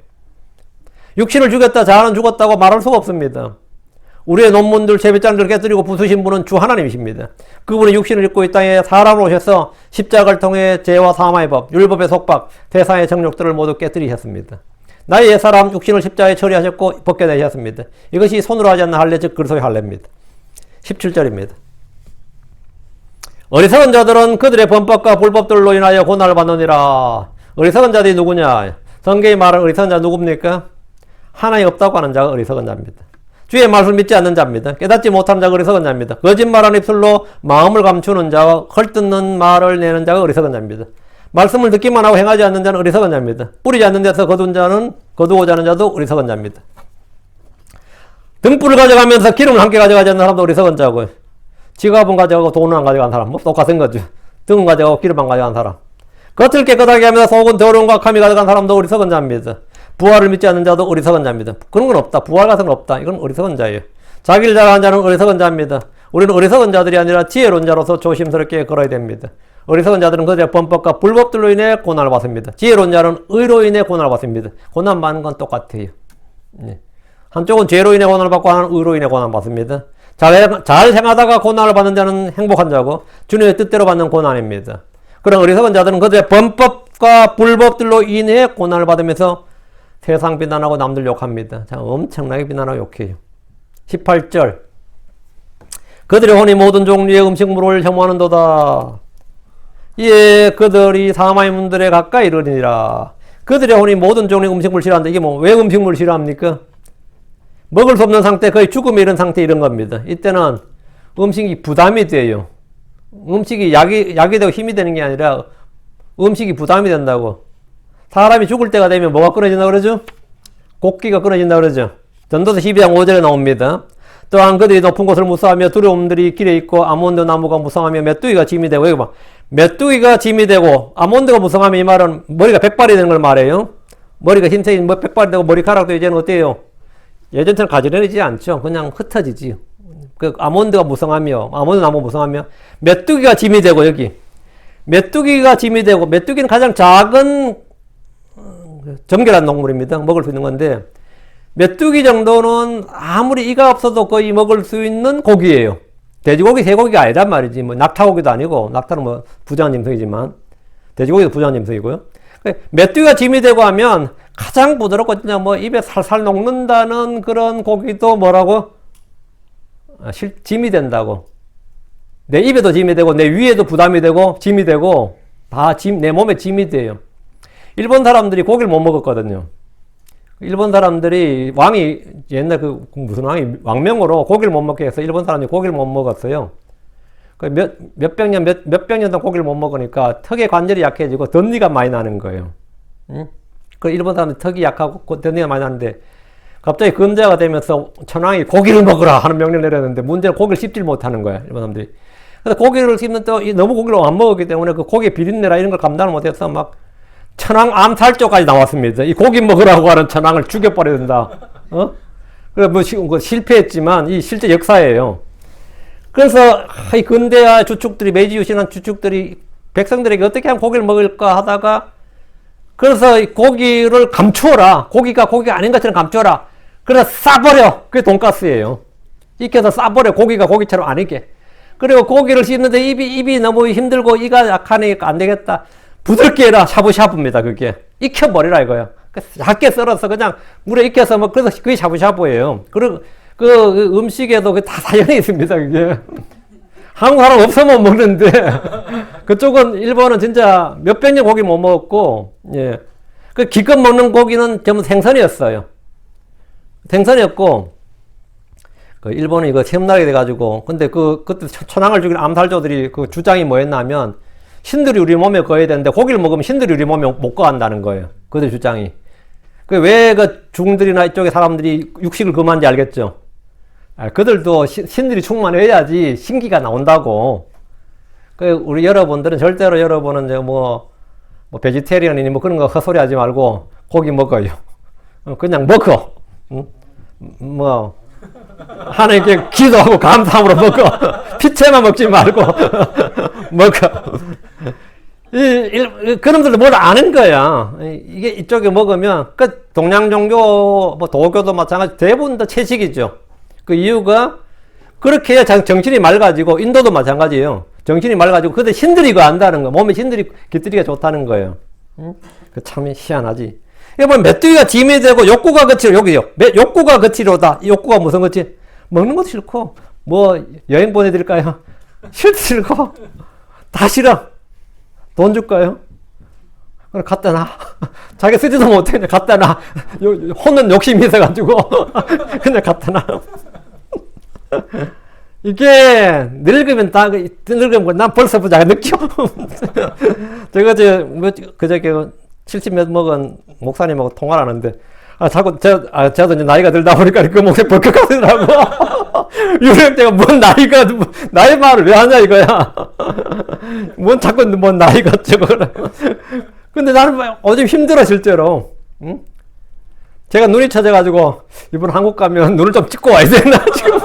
육신을 죽였다, 자아는 죽었다고 말할 수가 없습니다. 우리의 논문들, 제비장들을 깨뜨리고 부수신 분은 주 하나님이십니다. 그분이 육신을 입고 이 땅에 사람으로 오셔서 십자가를 통해 죄와 사망의 법, 율법의 속박, 세상의 정욕들을 모두 깨뜨리셨습니다. 나의 옛사람 육신을 십자가에 처리하셨고 벗겨내셨습니다. 이것이 손으로 하지 않는 할례, 즉 그리스도의 할례입니다. 17절입니다. 어리석은 자들은 그들의 범법과 불법들로 인하여 고난을 받느니라. 어리석은 자들이 누구냐? 성경이 말하는 어리석은 자 누굽니까? 하나님 없다고 하는 자가 어리석은 자입니다. 주의 말씀을 믿지 않는 자입니다. 깨닫지 못하는 자가 어리석은 자입니다. 거짓말하는 입술로 마음을 감추는 자와 헐뜯는 말을 내는 자가 어리석은 자입니다. 말씀을 듣기만 하고 행하지 않는 자는 어리석은 자입니다. 뿌리지 않는 데서 거두고자 하는 자도 어리석은 자입니다. 등불을 가져가면서 기름을 함께 가져가지 않는 사람도 어리석은 자고요. 지갑은 가져가고 돈은 안 가져간 사람, 뭐 똑같은 거죠. 등은 가져가고 기름 안 가져간 사람. 겉을 깨끗하게 하면서 속은 더러움과 감히 가져간 사람도 어리석은 자입니다. 부활을 믿지 않는 자도 어리석은 자입니다. 그런 건 없다. 부활 같은 건 없다. 이건 어리석은 자예요. 자기를 자랑하는 자는 어리석은 자입니다. 우리는 어리석은 자들이 아니라 지혜로운 자로서 조심스럽게 걸어야 됩니다. 어리석은 자들은 그들의 범법과 불법들로 인해 고난을 받습니다. 지혜로운 자는 의로 인해 고난을 받습니다. 고난 받는 건 똑같아요. 네. 한쪽은 죄로 인해 고난을 받고 하나는 의로 인해 고난을 받습니다. 잘 행하다가 고난을 받는 자는 행복한 자고 주님의 뜻대로 받는 고난입니다. 그런 어리석은 자들은 그들의 범법과 불법들로 인해 고난을 받으면서 세상 비난하고 남들 욕합니다. 자, 엄청나게 비난하고 욕해요. 18절. 그들의 혼이 모든 종류의 음식물을 혐오하는도다. 이에 그들이 사마의 문들에 가까이 이르니라. 그들의 혼이 모든 종류의 음식물을 싫어한다. 이게 뭐, 왜 음식물을 싫어합니까? 먹을 수 없는 상태, 거의 죽음에 이른 상태 이런 겁니다. 이때는 음식이 부담이 돼요. 음식이 약이 되고 힘이 되는 게 아니라 음식이 부담이 된다고. 사람이 죽을 때가 되면 뭐가 끊어진다고 그러죠? 곡기가 끊어진다고 그러죠. 전도서 12장 5절에 나옵니다. 또한 그들이 높은 곳을 무서워하며 두려움들이 길에 있고 아몬드 나무가 무성하며 메뚜기가 짐이 되고, 여기 봐. 메뚜기가 짐이 되고 아몬드가 무성하며 이 말은 머리가 백발이 되는 걸 말해요. 머리가 흰색이 백발이 되고 머리카락도 이제는 어때요? 예전처럼 가지런해지지 않죠. 그냥 흩어지지. 그 아몬드가 무성하며, 아몬드 나무 무성하며, 메뚜기가 짐이 되고, 여기. 메뚜기가 짐이 되고, 메뚜기는 가장 작은 정결한 동물입니다. 먹을 수 있는 건데, 메뚜기 정도는 아무리 이가 없어도 거의 먹을 수 있는 고기예요. 돼지고기, 새고기가 아니란 말이지. 뭐, 낙타고기도 아니고, 낙타는 뭐, 부정한 짐승이지만, 돼지고기도 부정한 짐승이고요. 메뚜기가 짐이 되고 하면, 가장 부드럽고 그냥 뭐 입에 살살 녹는다는 그런 고기도 뭐라고? 짐이 된다고. 내 입에도 짐이 되고 내 위에도 부담이 되고 짐이 되고 다 내 몸에 짐이 돼요. 일본 사람들이 고기를 못 먹었거든요. 일본 사람들이 왕이 옛날 무슨 왕이 왕명으로 고기를 못 먹게 해서 일본 사람들이 고기를 못 먹었어요. 몇백 년 동안 고기를 못 먹으니까 턱의 관절이 약해지고 덧니가 많이 나는 거예요. 응? 그 일본 사람들 턱이 약하고 덧니가 많이 나는데 갑자기 근자가 되면서 천황이 고기를 먹으라 하는 명령을 내렸는데 문제는 고기를 씹질 못하는 거야, 일본 사람들이. 그래서 고기를 씹는 또 너무 고기를 안 먹었기 때문에 그 고기의 비린내라 이런 걸 감당을 못해서 막 천황 암살조까지 나왔습니다. 이 고기 먹으라고 하는 천황을 죽여버려야 된다. 그래 뭐 실패했지만 이 실제 역사예요. 그래서 이 근대화 주축들이 메이지 유신한 주축들이 백성들에게 어떻게 하면 고기를 먹을까 하다가 그래서 고기를 감추어라. 고기가 아닌 것처럼 감추어라. 그래서 싸버려. 그게 돈가스예요. 익혀서 싸버려. 고기가 고기처럼 안 익게. 그리고 고기를 씹는데 입이 너무 힘들고 이가 약하니까 안 되겠다. 부드럽게 해라. 샤브샤브입니다. 그게. 익혀버리라 이거야. 얇게 썰어서 그냥 물에 익혀서 뭐 그래서 그게 샤브샤브예요. 그리고 그 음식에도 다 사연이 있습니다. 그게. 한국 사람 없으면 먹는데 그쪽은 일본은 진짜 몇백 년 고기 못 먹었고, 예. 그 기껏 먹는 고기는 전부 생선이었어요. 생선이었고, 그 일본은 이거 세문나게 돼가지고, 근데 그때 천황을 죽인 암살조들이 그 주장이 뭐였냐면, 신들이 우리 몸에 거해야 되는데, 고기를 먹으면 신들이 우리 몸에 못 거한다는 거예요. 그들 주장이. 그 왜 그 중들이나 이쪽의 사람들이 육식을 금한지 알겠죠? 그들도 신들이 충만해야지 신기가 나온다고. 그 우리 여러분들은 절대로 여러분은 뭐 베지테리언이니 뭐 그런 거 헛소리 하지 말고 고기 먹어요. 그냥 먹어. 응? 뭐 하나님께 기도하고 감사함으로 먹어. 피채만 먹지 말고 먹어. 그놈들도 뭘 아는 거야. 이게 이쪽에 먹으면 그 동양 종교 뭐 도교도 마찬가지 대부분 다 채식이죠. 그 이유가 그렇게 해야 정신이 맑아지고, 인도도 마찬가지예요. 정신이 맑아지고, 근데 신들이 그거 안다는 거. 몸에 신들이 깃들이가 좋다는 거예요. 응? 그 참 희한하지. 이거 보면 메뚜기가 짐이 되고 욕구가 거치로, 여기요. 욕구가 거치로다. 욕구가 무슨 거치? 먹는 것도 싫고, 뭐 여행 보내드릴까요? 싫고, 다 싫어. 돈 줄까요? 그럼 갖다 놔. 자기 쓰지도 못해. 갖다 놔. 혼은 욕심이 있어가지고 그냥 갖다 놔. 이게 늙으면 난 벌써 부자가 느껴. 제가 그저께 70몇 먹은 목사님하고 통화를 하는데, 자꾸 저도 이제 나이가 들다 보니까 그 목소리 벌컥 하더라고. 유명대가 뭔 나이 말을 왜 하냐 이거야. 뭔 자꾸 뭔 나이가 저거라. 근데 나는 요즘 힘들어 실제로. 응? 제가 눈이 처져가지고 이번 한국 가면 눈을 좀 찍고 와야 되나 지금.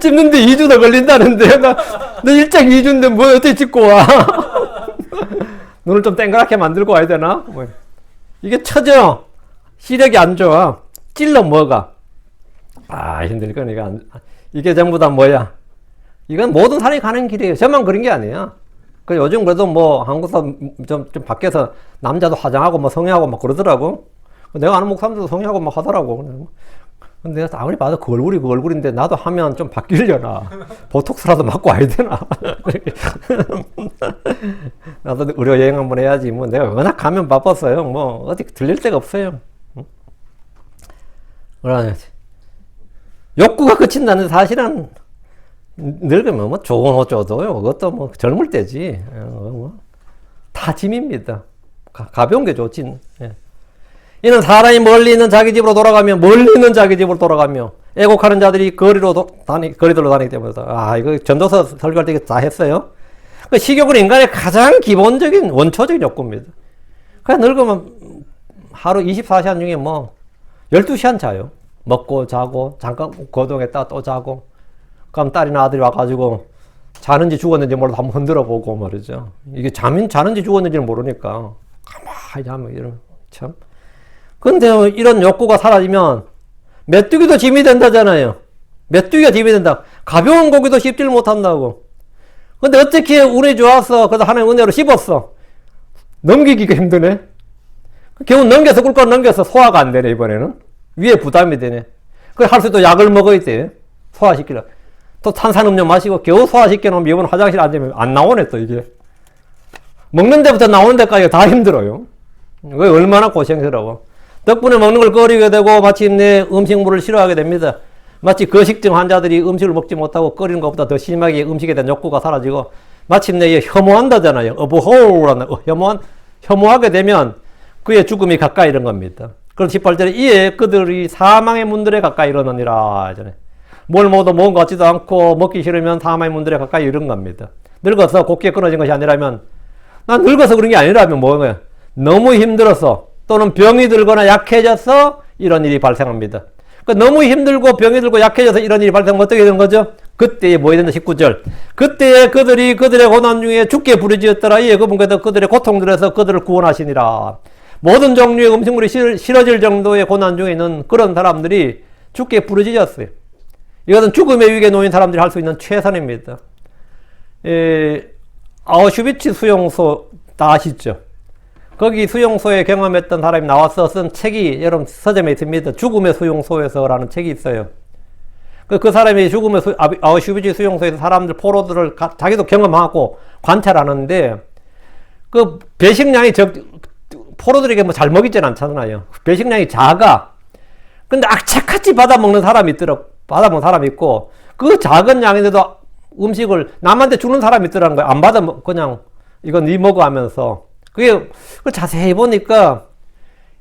찍는데 2주 더 걸린다는데 나 일정 2주인데 뭐 어떻게 찍고 와. 눈을 좀 땡그랗게 만들고 와야 되나? 뭐. 이게 처져. 시력이 안 좋아. 찔러 뭐가. 힘들 거니까. 이게 전부 다 뭐야. 이건 모든 사람이 가는 길이에요. 저만 그런 게 아니야. 그 요즘 그래도 뭐 한국서 좀 밖에서 남자도 화장하고 뭐 성형하고 막 그러더라고. 내가 아는 목사님들도 성형하고 막 하더라고. 근데 내가 아무리 봐도 그 얼굴인데 나도 하면 좀 바뀌려나. 보톡스라도 맞고 와야 되나. 나도 의료 여행 한번 해야지. 뭐 내가 워낙 가면 바빴어요. 뭐 어디 들릴 데가 없어요. 그러지. 욕구가 그친다는 사실은 늙으면 뭐 좋은 옷 줘도요. 그것도 뭐 젊을 때지. 다 짐입니다. 가벼운 게 좋지. 예. 이는 사람이 멀리 있는 자기 집으로 돌아가며, 멀리 있는 자기 집으로 돌아가며, 애곡하는 자들이 거리들로 다니기 때문이다. 이거 전도서 설교할 때 다 했어요. 그 식욕은 인간의 가장 기본적인 원초적인 욕구입니다. 그냥 늙으면 하루 24시간 중에 뭐 12시간 자요. 먹고 자고 잠깐 거동했다 또 자고. 그럼 딸이나 아들이 와가지고 자는지 죽었는지 몰라도 한번 흔들어 보고 말이죠. 이게 자는지 죽었는지는 모르니까 가만히 자면 이러면 참. 근데 이런 욕구가 사라지면 메뚜기도 짐이 된다잖아요. 메뚜기가 짐이 된다. 가벼운 고기도 씹지를 못한다고. 근데 어떻게 운이 좋아서 그래서 하나님 은혜로 씹었어. 넘기기가 힘드네. 겨우 넘겨서 꿀꺽 넘겨서 소화가 안 되네. 이번에는 위에 부담이 되네. 그래 할 수 있도 약을 먹어야 돼. 소화시키려. 또 탄산음료 마시고 겨우 소화시켜 놓으면 이번 화장실 앉으면 안 나오네 또 이게. 먹는 데부터 나오는 데까지 다 힘들어요. 왜 얼마나 고생스러워. 덕분에 먹는 걸 꺼리게 되고 마침내 음식물을 싫어하게 됩니다. 마치 거식증 환자들이 음식을 먹지 못하고 꺼리는 것보다 더 심하게 음식에 대한 욕구가 사라지고 마침내 혐오한다잖아요. 혐오하게 되면 그의 죽음이 가까이 이른 겁니다. 그럼 18절에 이에 그들이 사망의 문들에 가까이 이르느니라. 뭘 먹어도 먹은 것 같지도 않고 먹기 싫으면 사망의 문들에 가까이 이른 겁니다. 늙어서 곡기에 끊어진 것이 아니라면, 난 늙어서 그런 게 아니라면 뭐예요? 너무 힘들어서 또는 병이 들거나 약해져서 이런 일이 발생합니다. 그러니까 너무 힘들고 병이 들고 약해져서 이런 일이 발생하면 어떻게 되는 거죠? 그때에 뭐 해야 된다? 19절. 그때에 그들이 그들의 고난 중에 죽게 부르짖었더라. 이에 그분께서 그들의 고통들에서 그들을 구원하시니라. 모든 종류의 음식물이 싫어질 정도의 고난 중에 있는 그런 사람들이 죽게 부르짖었어요. 이것은 죽음의 위기에 놓인 사람들이 할 수 있는 최선입니다. 아우슈비츠 수용소 다 아시죠? 거기 수용소에 경험했던 사람이 나와서 쓴 책이 여러분 서점에 있습니다. 죽음의 수용소에서라는 책이 있어요. 그 사람이 죽으면 아우슈비츠 수용소에서 사람들 포로들을 자기도 경험하고 관찰하는데 그 배식량이 포로들에게 뭐 잘 먹이진 않잖아요. 배식량이 작아. 근데 악착같이 받아먹는 사람이 받아먹는 사람이 있고 그 작은 양인데도 음식을 남한테 주는 사람이 있더라는 거야. 안 받아 그냥 이건 네 먹어 하면서. 그게 자세히 보니까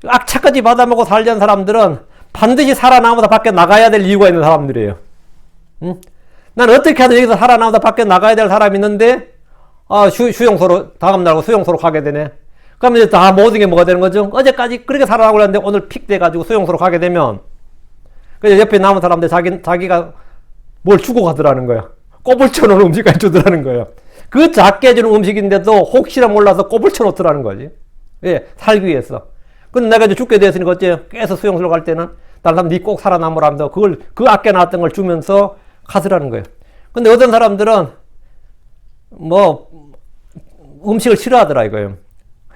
악착같이 받아먹고 살려는 사람들은 반드시 살아남아서 밖에 나가야 될 이유가 있는 사람들이에요. 응? 난 어떻게 하든 여기서 살아남아서 밖에 나가야 될 사람이 있는데 수용소로 다음날 수용소로 가게 되네. 그러면 이제 다 모든 게 뭐가 되는 거죠? 어제까지 그렇게 살아나고 했는데 오늘 픽 돼가지고 수용소로 가게 되면 그 옆에 남은 사람들 자기가 뭘 주고 가더라는 거야. 꼽을 쳐놓은 음식까지 주더라는 거예요. 그 작게 주는 음식인데도 혹시나 몰라서 꼽을 쳐놓더라는 거지. 예, 살기 위해서. 근데 내가 이제 죽게 되었으니까 어째 깨서 수용소로 갈 때는 다른 사람 니 꼭 살아남으라 하면서 그걸 그 아껴 놨던 걸 주면서 가더라는 거예요. 근데 어떤 사람들은 뭐 음식을 싫어하더라 이거예요.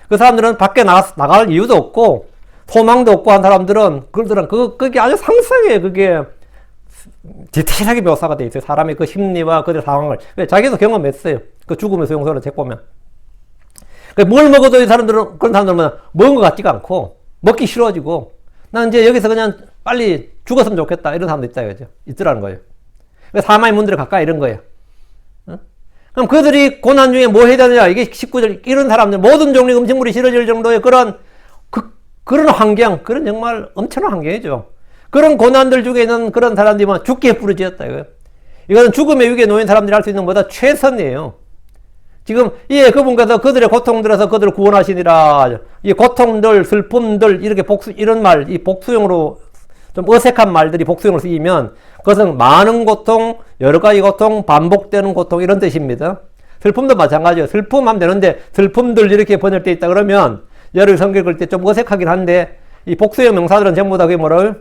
그 사람들은 밖에 나갈 이유도 없고 소망도 없고 한 사람들은 그게 아주 상세하게 그게 디테일하게 묘사가 돼 있어요. 사람의 그 심리와 그들 상황을. 자기도 경험했어요. 그 죽음의 수용소를 책 보면. 뭘 먹어도 이 사람들은, 그런 사람들은 먹은 것 같지가 않고, 먹기 싫어지고, 난 이제 여기서 그냥 빨리 죽었으면 좋겠다. 이런 사람도 있다, 이거죠. 있더라는 거예요. 사망의 문들에 가까이 이런 거예요. 그럼 그들이 고난 중에 뭐 해야 되느냐. 이게 19절, 이런 사람들, 모든 종류 음식물이 싫어질 정도의 그런 환경, 그런 정말 엄청난 환경이죠. 그런 고난들 중에 있는 그런 사람들이 뭐 죽기에 부르짖었다, 이거예요. 이거는 죽음의 위기에 놓인 사람들이 할 수 있는 것보다 최선이에요. 지금, 예, 그분께서 그들의 고통들에서 그들을 구원하시니라. 이 고통들, 슬픔들, 이렇게 이런 말, 이 복수형으로 좀 어색한 말들이 복수형으로 쓰이면 그것은 많은 고통, 여러 가지 고통, 반복되는 고통, 이런 뜻입니다. 슬픔도 마찬가지예요. 슬픔하면 되는데 슬픔들 이렇게 번역되어 있다 그러면 여러 성경 읽을 때 좀 어색하긴 한데 이 복수형 명사들은 전부 다 그게 뭐라고요?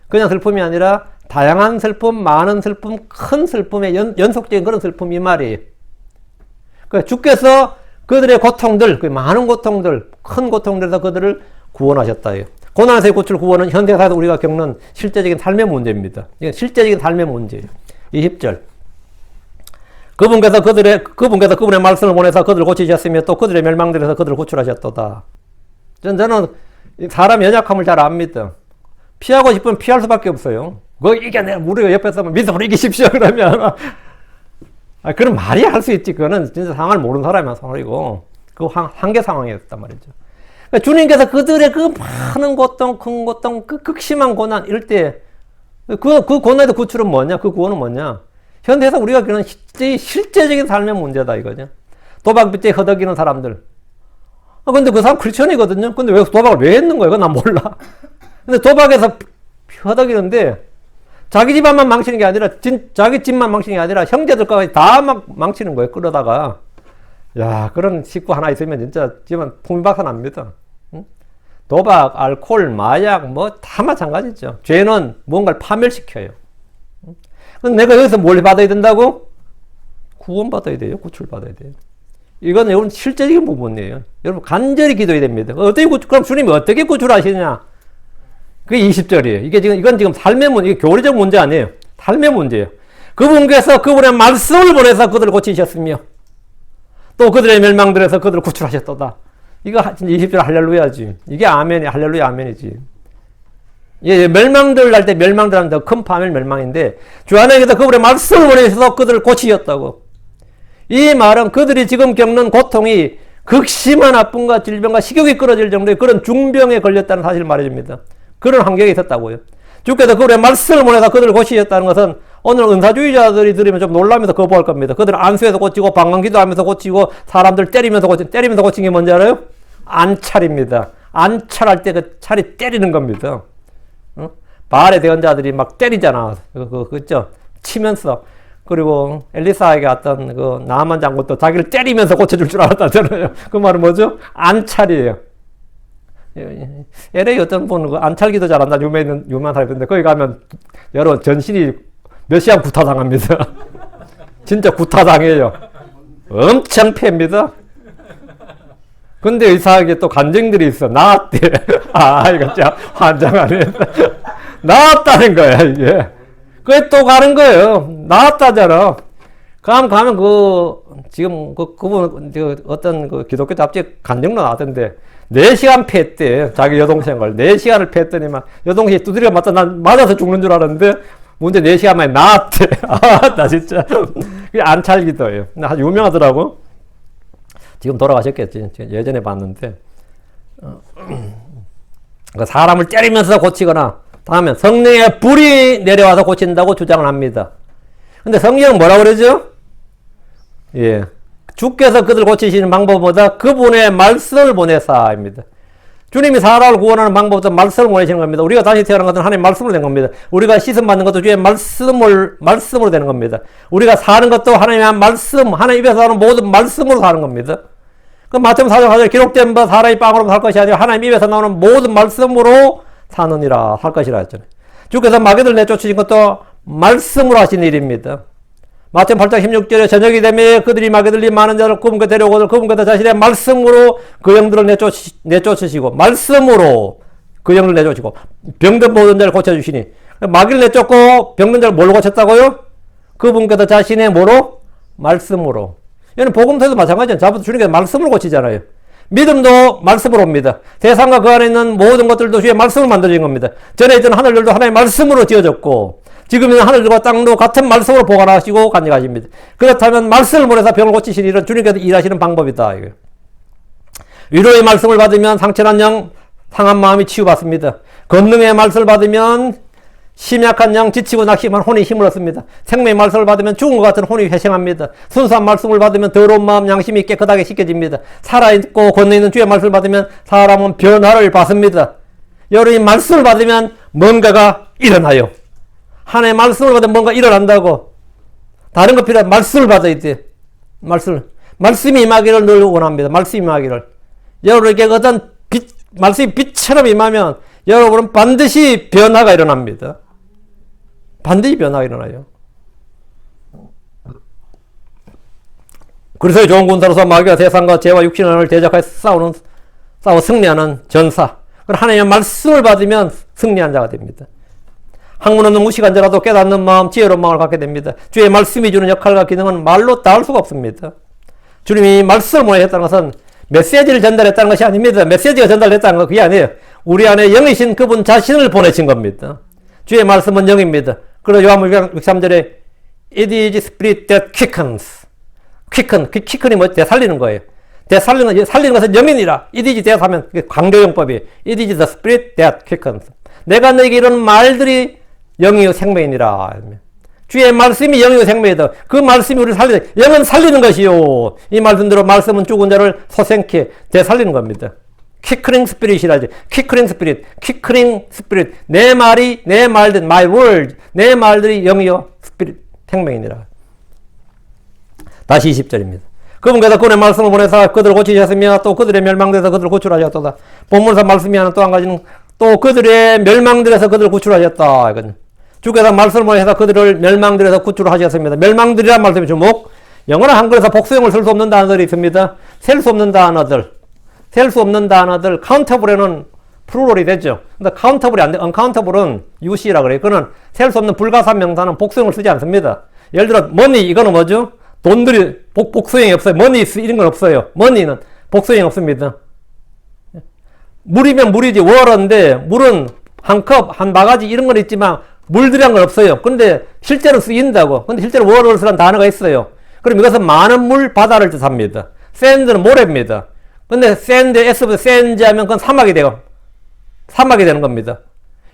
그냥 슬픔이 아니라 다양한 슬픔, 많은 슬픔, 큰 슬픔의 연속적인 그런 슬픔 이 말이에요. 주께서 그들의 고통들, 그 많은 고통들, 큰 고통들에서 그들을 구원하셨다. 고난에서의 고출 구원은 현대사에서 우리가 겪는 실제적인 삶의 문제입니다. 이건 실제적인 삶의 문제예요. 20절. 그분께서 그분의 말씀을 보내서 그들을 고치셨으며 또 그들의 멸망들에서 그들을 구출하셨도다. 저는 사람 연약함을 잘 압니다. 피하고 싶으면 피할 수밖에 없어요. 이게 우리가 옆에서 믿음으로 이기십시오 그러면 그런 말이 할 수 있지. 그거는 진짜 상황을 모르는 사람이 상황이고 그 한계 상황이었단 말이죠. 그러니까 주님께서 그들의 그 많은 고통, 큰 고통, 그 극심한 고난 이럴 때 그 고난의 구출은 뭐냐? 그 구원은 뭐냐? 현대에서 우리가 겪는 실제적인 삶의 문제다 이거죠. 도박빚에 허덕이는 사람들. 근데 그 사람 크리스천이거든요. 근데 왜 도박을 왜 했는 거예요? 그건 난 몰라. 근데 도박에서 허덕이는데 자기 집안만 망치는 게 아니라 자기 집만 망치는 게 아니라 형제들까지 다 막 망치는 거예요. 그러다가 야 그런 식구 하나 있으면 진짜 집안 풍비박산 납니다. 응? 도박, 알코올, 마약 뭐 다 마찬가지죠. 죄는 뭔가를 파멸시켜요. 응? 근데 내가 여기서 뭘 받아야 된다고? 구원받아야 돼요. 구출받아야 돼요. 이건 실제적인 부분이에요. 여러분 간절히 기도해야 됩니다. 그럼 주님이 어떻게 구출하시느냐? 그게 20절이에요. 이건 지금 삶의 문제, 이게 교리적 문제 아니에요. 삶의 문제예요. 그분께서 그분의 말씀을 보내서 그들을 고치셨으며 또 그들의 멸망들에서 그들을 구출하셨도다. 이거 20절 할렐루야지. 이게 아멘이 할렐루야 아멘이지. 예, 멸망들 날 때 멸망들은 더 큰 파멸 멸망인데 주 하나님께서 그분의 말씀을 보내셔서 그들을 고치셨다고. 이 말은 그들이 지금 겪는 고통이 극심한 아픔과 질병과 식욕이 끊어질 정도의 그런 중병에 걸렸다는 사실을 말해줍니다. 그런 환경에 있었다고요. 주께서 그들의 말씀을 보내서 그들을 고치셨다는 것은 오늘 은사주의자들이 들으면 좀 놀라면서 거부할 겁니다. 그들은 안수에서 고치고 방광기도 하면서 고치고 사람들 때리면서 고친 게 뭔지 알아요? 안찰입니다. 안찰할 때 그 찰이 때리는 겁니다. 바알의 대언자들이 막 때리잖아. 그죠? 치면서. 그리고 엘리사에게 왔던 그 나아만 장군도 자기를 때리면서 고쳐줄 줄 알았다잖아요. 그 말은 뭐죠? 안찰이에요. LA 어떤 분은 안찰기도 잘한다 유명한 사람이 있는데 거기 가면 여러 전신이 몇 시간 구타당합니다. 진짜 구타당해요. 엄청 팹니다. 근데 의사에게 또 간증들이 있어. 나았대. 이거 진짜 환장하네. 나았다는 거야 이게. 그게 또 가는 거예요. 나왔다잖아. 가면 지금 그분, 어떤 기독교 잡지 간증로 나왔던데, 4시간 패했대. 자기 여동생을. 4시간을 패했더니만, 여동생이 두드려 맞다. 난 맞아서 죽는 줄 알았는데, 문제 4시간 만에 나왔대. 나 진짜. 그게 안찰기도예요. 아주 유명하더라고. 지금 돌아가셨겠지. 예전에 봤는데. 사람을 때리면서 고치거나, 다음에 성령의 불이 내려와서 고친다고 주장을 합니다. 근데 성경은 뭐라고 그러죠? 예. 주께서 그들 고치시는 방법보다 그분의 말씀을 보내사입니다. 주님이 사람을 구원하는 방법보다 말씀을 보내시는 겁니다. 우리가 다시 태어난 것은 하나님의 말씀으로 된 겁니다. 우리가 씻음 받는 것도 주의 말씀으로 되는 겁니다. 우리가 사는 것도 하나님의 말씀, 하나님 입에서 사는 모든 말씀으로 사는 겁니다. 그 마태복음 4장 4절에 기록된 바 사람이 빵으로 살 것이 아니라 하나님 입에서 나오는 모든 말씀으로 사느니라, 할 것이라 했잖아요. 주께서 마귀들 내쫓으신 것도 말씀으로 하신 일입니다. 마태복음 8장 16절에 저녁이 되면 그들이 마귀들이 많은 자를 그분께 데려오거든 그분께서 자신의 말씀으로 그 영들을 내쫓으시고 말씀으로 그 영들을 내쫓으시고 병든 모든 자를 고쳐주시니 마귀를 내쫓고 병든 자를 뭘로 고쳤다고요? 그분께서 자신의 뭐로? 말씀으로. 이는 복음서에도 마찬가지잖아요. 자부터 주님께서 말씀으로 고치잖아요. 믿음도 말씀으로 옵니다. 세상과 그 안에 있는 모든 것들도 주의 말씀으로 만들어진 겁니다. 전에 있던 하늘들도 하나님의 말씀으로 지어졌고 지금 있는 하늘들과 땅도 같은 말씀으로 보관하시고 간직하십니다. 그렇다면 말씀을 보내서 병을 고치신 일은 주님께서 일하시는 방법이다. 위로의 말씀을 받으면 상처난 영, 상한 마음이 치유받습니다. 권능의 말씀을 받으면 심약한 영, 지치고 낙심한 혼이 힘을 얻습니다. 생명의 말씀을 받으면 죽은 것 같은 혼이 회생합니다. 순수한 말씀을 받으면 더러운 마음, 양심이 깨끗하게 씻겨집니다. 살아있고 권능 있는 주의 말씀을 받으면 사람은 변화를 받습니다. 여러분이 말씀을 받으면 뭔가가 일어나요. 하나님의 말씀을 받으면 뭔가 일어난다고. 다른 거 필요 없어. 말씀을 받아야 돼. 말씀이 임하기를 늘 원합니다. 말씀이 임하기를. 여러분에게 어떤 말씀이 빛처럼 임하면 여러분은 반드시 변화가 일어납니다. 반드시 변화가 일어나요. 그래서 좋은 군사로서 마귀가 세상과 죄와 육신을 대적하여 싸워 승리하는 전사. 하나님의 말씀을 받으면 승리한 자가 됩니다. 학문 없는 무식한 자라도 깨닫는 마음, 지혜로운 마음을 갖게 됩니다. 주의 말씀이 주는 역할과 기능은 말로 다 할 수가 없습니다. 주님이 말씀을 보내셨다는 것은 메시지를 전달했다는 것이 아닙니다. 메시지가 전달됐다는 건 그게 아니에요. 우리 안에 영이신 그분 자신을 보내신 겁니다. 주의 말씀은 영입니다. 그래서 요한복음 63절에 It is spirit that quickens. quicken이 뭐지? 되살리는 거예요. 살리는 것은 영이니라. It is that 하면 강조용법이에요. It is the spirit that quickens. 내가 너에게 이런 말들이 영이요 생명이니라. 주의 말씀이 영이요 생명이다. 그 말씀이 우리를 살리다. 영은 살리는 것이요. 이 말씀대로 말씀은 죽은 자를 소생케 되살리는 겁니다. quickering spirit이라지. quickering spirit. 내 말들, my word. 내 말들이 영이요 spirit, 생명이니라. 다시 20절입니다. 그분께서 그분의 말씀을 보내서 그들을 고치셨으며 또 그들의 멸망돼서 그들을 구출하셨도다. 본문에서 말씀이 하는 또 한 가지는 또 그들의 멸망들에서 그들을 구출하셨다. 주께서 말씀을 보내서 그들을 멸망들에서 구출하셨습니다. 멸망들이란 말씀이 주목. 영어나 한글에서 복수형을 쓸 수 없는 단어들이 있습니다. 셀 수 없는 단어들. 카운터블에는 플루럴이 되죠. 근데 카운터블이 안 돼. 언카운터블은 UC라 그래요. 그거는 셀 수 없는 불가산 명사는 복수형을 쓰지 않습니다. 예를 들어 money 이거는 뭐죠? 돈들이 복수형이 없어요. money 이런 건 없어요. money는 복수형이 없습니다. 물이면 물이지 워터인데 물은 한 컵, 한 바가지 이런 건 있지만 물들이란 건 없어요. 근데 실제로 쓰인다고. 근데 실제로 워터를 쓰는 단어가 있어요. 그럼 이것은 많은 물, 바다를 뜻합니다. 샌드는 모래입니다. 근데 샌드, S부터 샌드 하면 그건 사막이 돼요. 사막이 되는 겁니다.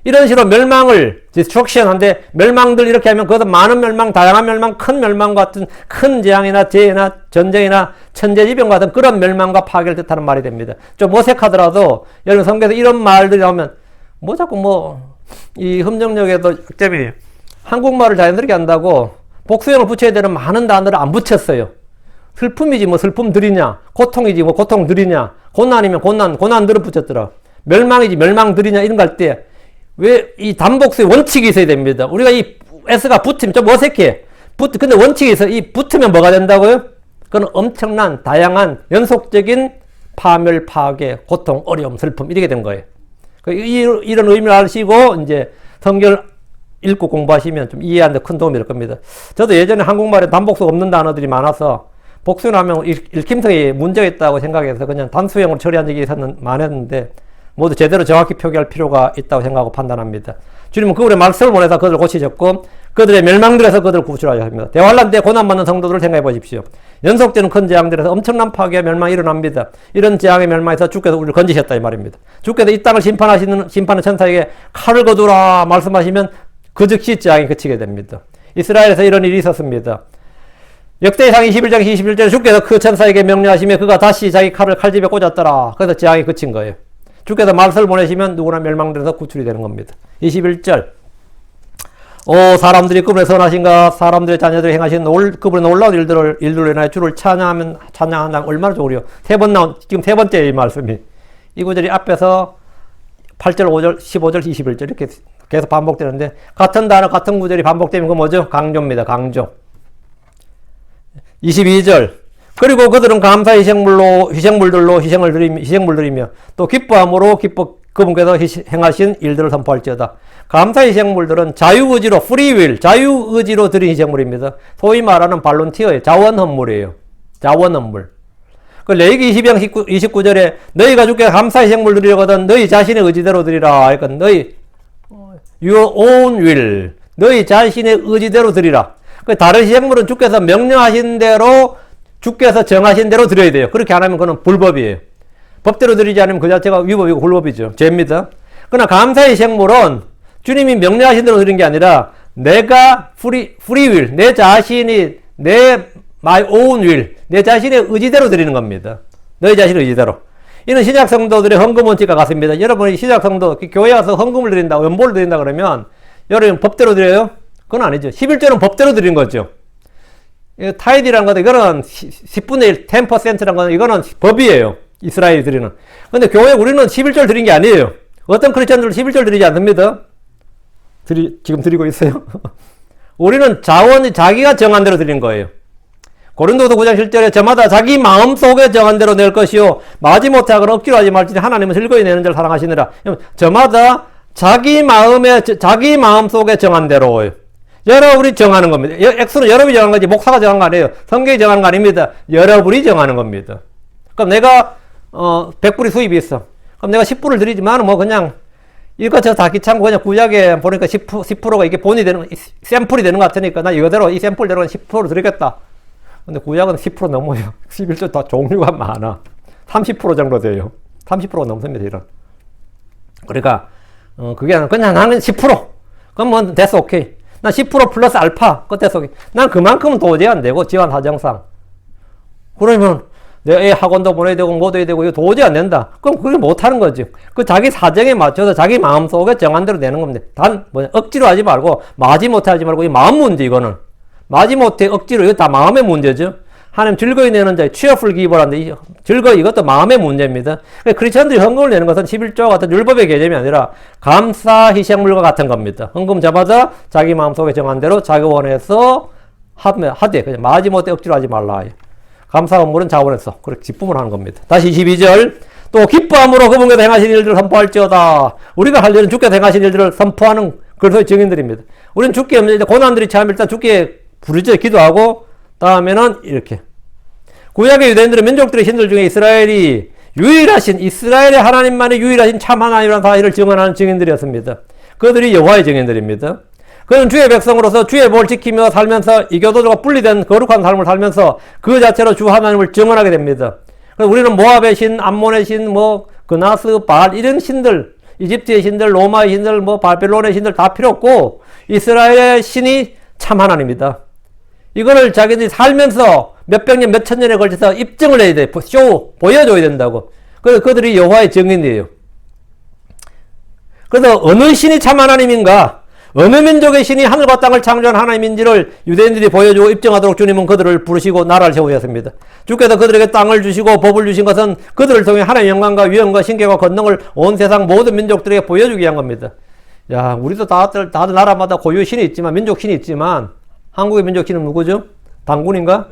이런 식으로 멸망을, destruction 한데 멸망들 이렇게 하면 그것은 많은 멸망, 다양한 멸망, 큰 멸망 같은 큰 재앙이나 재해나 전쟁이나 천재지병 같은 그런 멸망과 파괴를 뜻하는 말이 됩니다. 좀 어색하더라도 여러분 성경에서 이런 말들이 나오면 뭐 자꾸 이 흠정역에도 학점이 한국말을 자연스럽게 한다고 복수형을 붙여야 되는 많은 단어를 안 붙였어요. 슬픔이지 슬픔들이냐, 고통이지 고통들이냐, 고난이면 고난들을 붙였더라. 멸망이지 mer망들이냐 이런 거 할 때 왜 이 단복수의 원칙이 있어야 됩니다. 우리가 이 S가 붙으면 좀 어색해. 근데 원칙이 있어. 이 붙으면 뭐가 된다고요? 그건 엄청난 다양한 연속적인 파멸, 파괴, 고통, 어려움, 슬픔 이렇게 된 거예요. 이런 의미를 아시고 이제 성경을 읽고 공부하시면 좀 이해하는 데 큰 도움이 될 겁니다. 저도 예전에 한국말에 단복수 없는 단어들이 많아서 복수하면 읽힘성에 문제가 있다고 생각해서 그냥 단수형으로 처리한 적이 많았는데 모두 제대로 정확히 표기할 필요가 있다고 생각하고 판단합니다. 주님은 그들의 말씀을 보내서 그들을 고치셨고 그들의 멸망들에서 그들을 구출하려 합니다. 대환란 때 고난받는 성도들을 생각해 보십시오. 연속되는 큰 재앙들에서 엄청난 파괴와 멸망이 일어납니다. 이런 재앙의 멸망에서 주께서 우리를 건지셨다 이 말입니다. 주께서 이 땅을 심판하는 천사에게 칼을 거두라 말씀하시면 그 즉시 재앙이 그치게 됩니다. 이스라엘에서 이런 일이 있었습니다. 역대상 21장 21절에 주께서 그 천사에게 명령하시며 그가 다시 자기 칼을 칼집에 꽂았더라. 그래서 재앙이 그친 거예요. 주께서 말씀을 보내시면 누구나 멸망들에서 구출이 되는 겁니다. 21절 오 사람들이 그분의 선하신가 사람들의 자녀들이 행하신 그분의 놀라운 일들로 인하여 주를 찬양한다면 얼마나 좋으리요. 지금 세 번째 이 말씀이 이 구절이 앞에서 8절 5절 15절 21절 이렇게 계속 반복되는데 같은 단어 같은 구절이 반복되면 그 뭐죠? 강조입니다. 강조. 22절 그리고 그들은 감사의 희생물들로 희생을 드리며 또 기뻐함으로 그분께서 행하신 일들을 선포할지어다. 감사의 희생물들은 자유의지로 프리윌 자유의지로 드린 희생물입니다. 소위 말하는 발론티어의 자원헌물이에요. 자원헌물. 그 레위기 22장 29절에 너희가 주께 감사의 희생물 드리거든 너희 자신의 의지대로 드리라. 그러니까 너희 your own will 너희 자신의 의지대로 드리라. 그 다른 희생물은 주께서 명령하신 대로 주께서 정하신 대로 드려야 돼요. 그렇게 안 하면 그건 불법이에요. 법대로 드리지 않으면 그 자체가 위법이고 불법이죠. 죄입니다. 그러나 감사의 희생물은 주님이 명령하신 대로 드리는 게 아니라 내가 프리윌 내 자신이 my own will 내 자신의 의지대로 드리는 겁니다. 너희 자신의 의지대로. 이는 신약 성도들의 헌금 원칙과 같습니다. 여러분이 신약 성도 교회 와서 헌금을 드린다, 연보를 드린다 그러면 여러분 법대로 드려요? 그건 아니죠. 11조는 법대로 드리는 거죠. 타이드라는 것도 이거는 10분의 1, 10%라는 거는 이거는 법이에요. 이스라엘이 드리는. 근데 교회 우리는 11절 드린 게 아니에요. 어떤 크리스천들은 11절 드리지 않습니다. 지금 드리고 있어요. 우리는 자원이 자기가 정한 대로 드리는 거예요. 고린도서 9장 7절에 저마다 자기 마음속에 정한 대로 낼 것이요 마지못해 하거나 억지로 하지 말지니 하나님은 즐거이 내는 자를 사랑하시느라. 저마다 자기 마음속에 정한 대로 여러분이 정하는 겁니다. 액수는 여러분이 정한 거지 목사가 정한 거 아니에요. 성경이 정한 거 아닙니다. 여러분이 정하는 겁니다. 그럼 내가 100불이 수입이 있어. 그럼 내가 10불을 드리지만 뭐 그냥 이것저것 다 귀찮고 그냥 구약에 보니까 10%가 이게 본이 되는 샘플이 되는 것 같으니까 나 이거대로 이 샘플대로 10% 드리겠다. 근데 구약은 10% 넘어요. 11조 다 종류가 많아. 30% 정도 돼요. 30%가 넘습니다. 이런. 그러니까 그게 그냥 나는 10%. 그럼 뭐 됐어 오케이. 난 10% 플러스 알파. 그거 됐어 오케이. 난 그만큼은 도저히 안 되고 지원 사정상. 그러면 내 애 학원도 보내야 되고 뭐도 해야 되고 이거 도저히 안 된다. 그럼 그게 못하는 거지. 그 자기 사정에 맞춰서 자기 마음속에 정한 대로 내는 겁니다. 억지로 하지 말고 마지못해 하지 말고 이 마음 문제 이거는. 마지못해 억지로 이거 다 마음의 문제죠. 하나님 즐거이 내는 자의 cheerful giver인데 즐거이 이것도 마음의 문제입니다. 크리스천들이 헌금을 내는 것은 11조와 같은 율법의 개념이 아니라 감사 희생물과 같은 겁니다. 헌금 자마자 자기 마음속에 정한 대로 자기 원해서 하되 그냥 마지못해 억지로 하지 말라. 감사 헌물은 자원해서 그렇게 기쁨을 하는 겁니다. 다시 22절 또 기뻐함으로 그분께서 행하신 일들을 선포할지어다. 우리가 할 일은 주께서 행하신 일들을 선포하는 그리스도의 증인들입니다. 우리는 주께 고난들이 참 일단 주께 부르짖어 기도하고 다음에는 이렇게 구약의 유대인들은 민족들의 신들 중에 이스라엘이 유일하신 이스라엘의 하나님만의 유일하신 참 하나님이라는 사실을 증언하는 증인들이었습니다. 그들이 여호와의 증인들입니다. 그는 주의 백성으로서 주의 법을 지키며 살면서 이교도들과 분리된 거룩한 삶을 살면서 그 자체로 주 하나님을 증언하게 됩니다. 그래서 우리는 모압의 신, 암몬의 신, 그나스, 바알 이런 신들, 이집트의 신들, 로마의 신들, 바벨론의 신들 다 필요 없고 이스라엘의 신이 참 하나님이다. 이거를 자기들이 살면서 몇백 년, 몇천 년에 걸쳐서 입증을 해야 돼. 보여줘야 된다고. 그래서 그들이 여호와의 증인이에요. 그래서 어느 신이 참 하나님인가? 어느 민족의 신이 하늘과 땅을 창조한 하나님인지를 유대인들이 보여주고 입증하도록 주님은 그들을 부르시고 나라를 세우셨습니다. 주께서 그들에게 땅을 주시고 법을 주신 것은 그들을 통해 하나님의 영광과 위엄과 신격과 권능을 온 세상 모든 민족들에게 보여주기 위한 겁니다. 야, 우리도 다들 나라마다 고유의 신이 있지만, 민족 신이 있지만, 한국의 민족 신은 누구죠? 당군인가?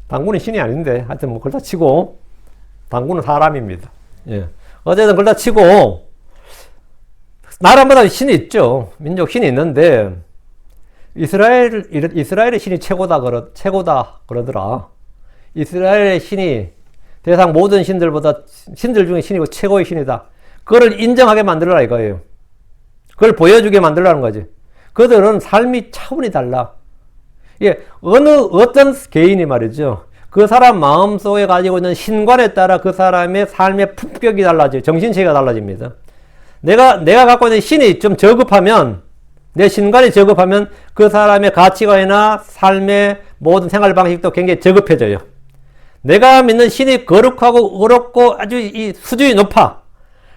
당군은 신이 아닌데, 하여튼 그걸 다 치고, 당군은 사람입니다. 예. 어쨌든 그걸 다 치고, 나라마다 신이 있죠. 민족 신이 있는데, 이스라엘의 신이 최고다 그러더라. 이스라엘의 신이 대상 모든 신들보다, 신들 중에 신이고 최고의 신이다. 그걸 인정하게 만들어라 이거예요. 그걸 보여주게 만들라는 거지. 그들은 삶이 차원이 달라. 예, 어떤 개인이 말이죠. 그 사람 마음속에 가지고 있는 신관에 따라 그 사람의 삶의 품격이 달라져요. 정신체계가 달라집니다. 내가 갖고 있는 신이 좀 저급하면, 내 신관이 저급하면 그 사람의 가치관이나 삶의 모든 생활 방식도 굉장히 저급해져요. 내가 믿는 신이 거룩하고 어렵고 아주 이 수준이 높아.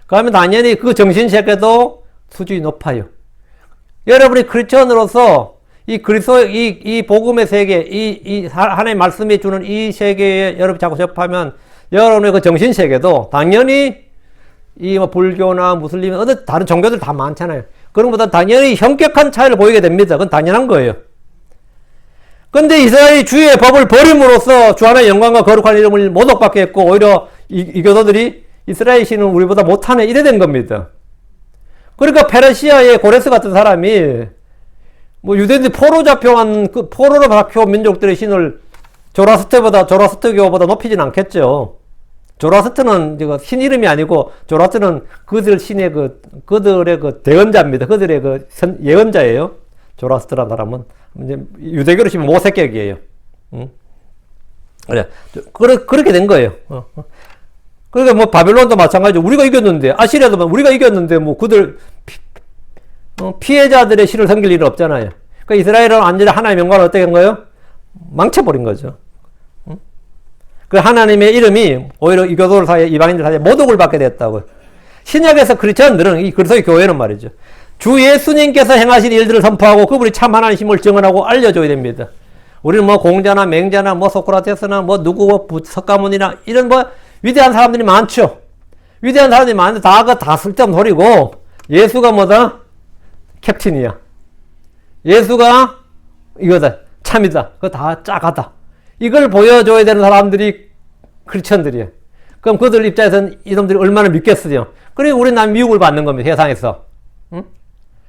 그러면 당연히 그 정신세계도 수준이 높아요. 여러분이 크리스천으로서 이 그리스도, 이 복음의 세계, 하나님의 말씀이 주는 이 세계에 여러분이 자꾸 접하면 여러분의 그 정신세계도 당연히 이 뭐 불교나 무슬림, 어느 다른 종교들 다 많잖아요. 그런 것보다 당연히 현격한 차이를 보이게 됩니다. 그건 당연한 거예요. 근데 이스라엘이 주의 법을 버림으로써 주 하나의 영광과 거룩한 이름을 모독받게 했고, 오히려 이 교도들이 이스라엘 신은 우리보다 못하네, 이래 된 겁니다. 그러니까 페르시아의 고레스 같은 사람이 뭐 유대인들이 포로로 잡혀온 민족들의 신을 조라스트교보다 높이진 않겠죠. 조라스트는 신 이름이 아니고 조라스트는 그들 신의 그들의 대언자입니다. 그들의 예언자예요. 조라스트라는 사람은 이제 유대교로 치면 모세격이에요. 그렇게 된 거예요. 그러니까 뭐 바벨론도 마찬가지죠. 우리가 이겼는데, 아시리아도 우리가 이겼는데 뭐 그들 피해자들의 신을 섬길 일은 없잖아요. 그러니까 이스라엘은 완전히 하나님의 영광을 어떻게 한 거예요? 망쳐버린 거죠. 그 하나님의 이름이 오히려 이교도들 사이에, 이방인들 사이에 모독을 받게 됐다고요. 신약에서 크리스천들은, 이 그리스도의 교회는 말이죠. 주 예수님께서 행하신 일들을 선포하고 그분이 참 하나님심을 증언하고 알려줘야 됩니다. 우리는 뭐 공자나 맹자나 뭐 소크라테스나 뭐 누구 석가모니나 이런 뭐 위대한 사람들이 많죠. 위대한 사람들이 많은데 다 쓸데없는 소리고, 예수가 뭐다? 캡틴이야. 예수가 이거다. 참이다. 그거 다 짜가다. 이걸 보여줘야 되는 사람들이 크리스천들이에요. 그럼 그들 입장에서는 이놈들이 얼마나 믿겠어요. 그리고 우리는 난 미움을 받는 겁니다. 세상에서. 응?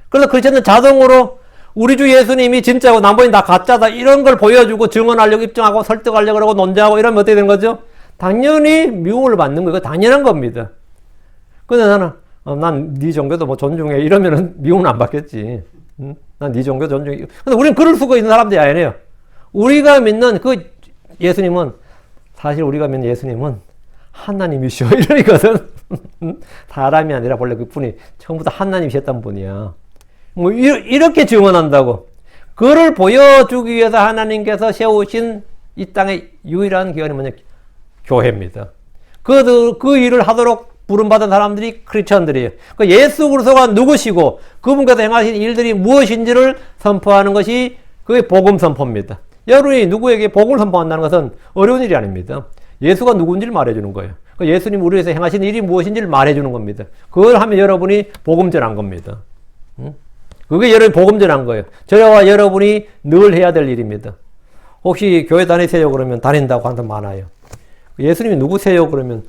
그래서 크리스천은 자동으로 우리 주 예수님이 진짜고 나머지는 다 가짜다. 이런 걸 보여주고 증언하려고 입증하고 설득하려고 그러고 논쟁하고 이러면 어떻게 되는 거죠? 당연히 미움을 받는 거예요. 당연한 겁니다. 근데 나는 난 네 종교도 뭐 존중해 이러면은 미움은 안 받겠지. 응? 난 네 종교 존중해. 근데 우리는 그럴 수가 있는 사람들이 아니에요. 우리가 믿는 그 예수님은, 사실 우리가 믿는 예수님은 하나님이시오 이러니거든. 사람이 아니라 원래 그분이 처음부터 하나님이셨던 분이야. 뭐 이렇게 증언한다고. 그를 보여주기 위해서 하나님께서 세우신 이 땅의 유일한 기관이 뭐냐? 교회입니다. 그 일을 하도록 부름받은 사람들이 크리스천들이에요. 그 예수 그리스도가 누구시고 그분께서 행하신 일들이 무엇인지를 선포하는 것이 그게 복음 선포입니다. 여러분이 누구에게 복음을 선포한다는 것은 어려운 일이 아닙니다. 예수가 누군지를 말해주는 거예요. 예수님 우리 위해서 행하신 일이 무엇인지를 말해주는 겁니다. 그걸 하면 여러분이 복음 전한 겁니다. 그게 여러분이 복음 전한 거예요. 저와 여러분이 늘 해야 될 일입니다. 혹시 교회 다니세요 그러면 다닌다고 하는 사람 많아요. 예수님이 누구세요 그러면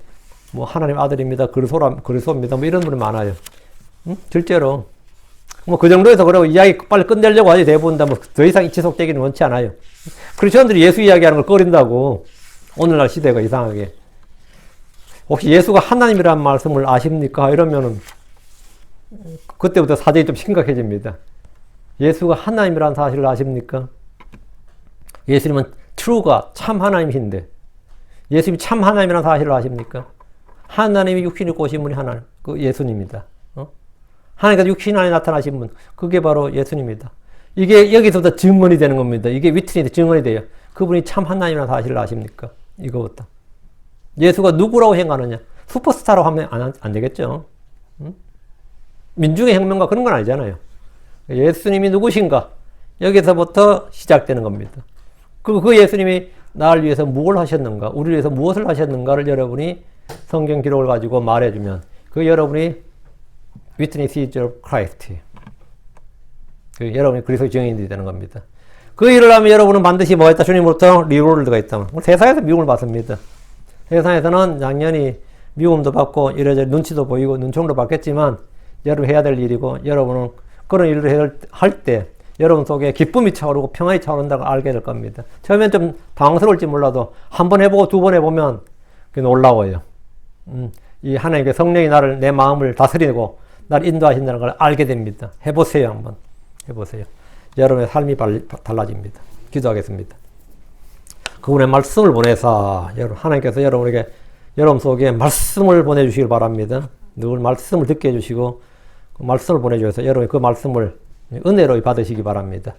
뭐 하나님 아들입니다. 그리스도입니다. 뭐 이런 분이 많아요. 실제로 뭐 그 정도에서 그러고 이야기 빨리 끝내려고 하지 대부분 다 뭐 더 이상 지속되기는 원치 않아요. 크리스천들이 예수 이야기하는 걸 꺼린다고. 오늘날 시대가 이상하게. 혹시 예수가 하나님이라는 말씀을 아십니까? 이러면은 그때부터 사정이 좀 심각해집니다. 예수가 하나님이라는 사실을 아십니까? 예수님은 true가 참 하나님이신데 예수님이 참 하나님이라는 사실을 아십니까? 하나님이 육신이 오신 분이 하나님, 그 예수님입니다. 하나님께서 육신 안에 나타나신 분, 그게 바로 예수님입니다. 이게 여기서부터 증언이 되는 겁니다. 이게 위트니 증언이 돼요. 그분이 참 하나님이라는 사실을 아십니까? 이거부터. 예수가 누구라고 행하느냐? 슈퍼스타라고 하면 안 되겠죠. 민중의 혁명가 그런 건 아니잖아요. 예수님이 누구신가? 여기서부터 시작되는 겁니다. 그 예수님이 나를 위해서 무엇을 하셨는가? 우리를 위해서 무엇을 하셨는가를 여러분이 성경 기록을 가지고 말해주면 그 여러분이 Witness of Christ. 여러분이 그리스도의 증인이 되는 겁니다. 그 일을 하면 여러분은 반드시 뭐 했다? 주님으로부터 리워드가 있다. 세상에서 미움을 받습니다. 세상에서는 당연히 미움도 받고 이래저래 눈치도 보이고 눈총도 받겠지만 여러분 해야 될 일이고, 여러분은 그런 일을 할 때 여러분 속에 기쁨이 차오르고 평안이 차오른다고 알게 될 겁니다. 처음엔 좀 당황스러울지 몰라도 한 번 해보고 두 번 해보면 그게 놀라워요. 이 하나님께 성령이 내 마음을 다스리고 나를 인도하신다는 걸 알게 됩니다. 해보세요. 한번 해보세요. 여러분의 삶이 달라집니다. 기도하겠습니다. 그분의 말씀을 보내사 하나님께서 여러분 속에 말씀을 보내주시길 바랍니다. 늘 말씀을 듣게 해주시고 그 말씀을 보내주셔서 여러분이 그 말씀을 은혜로 받으시기 바랍니다.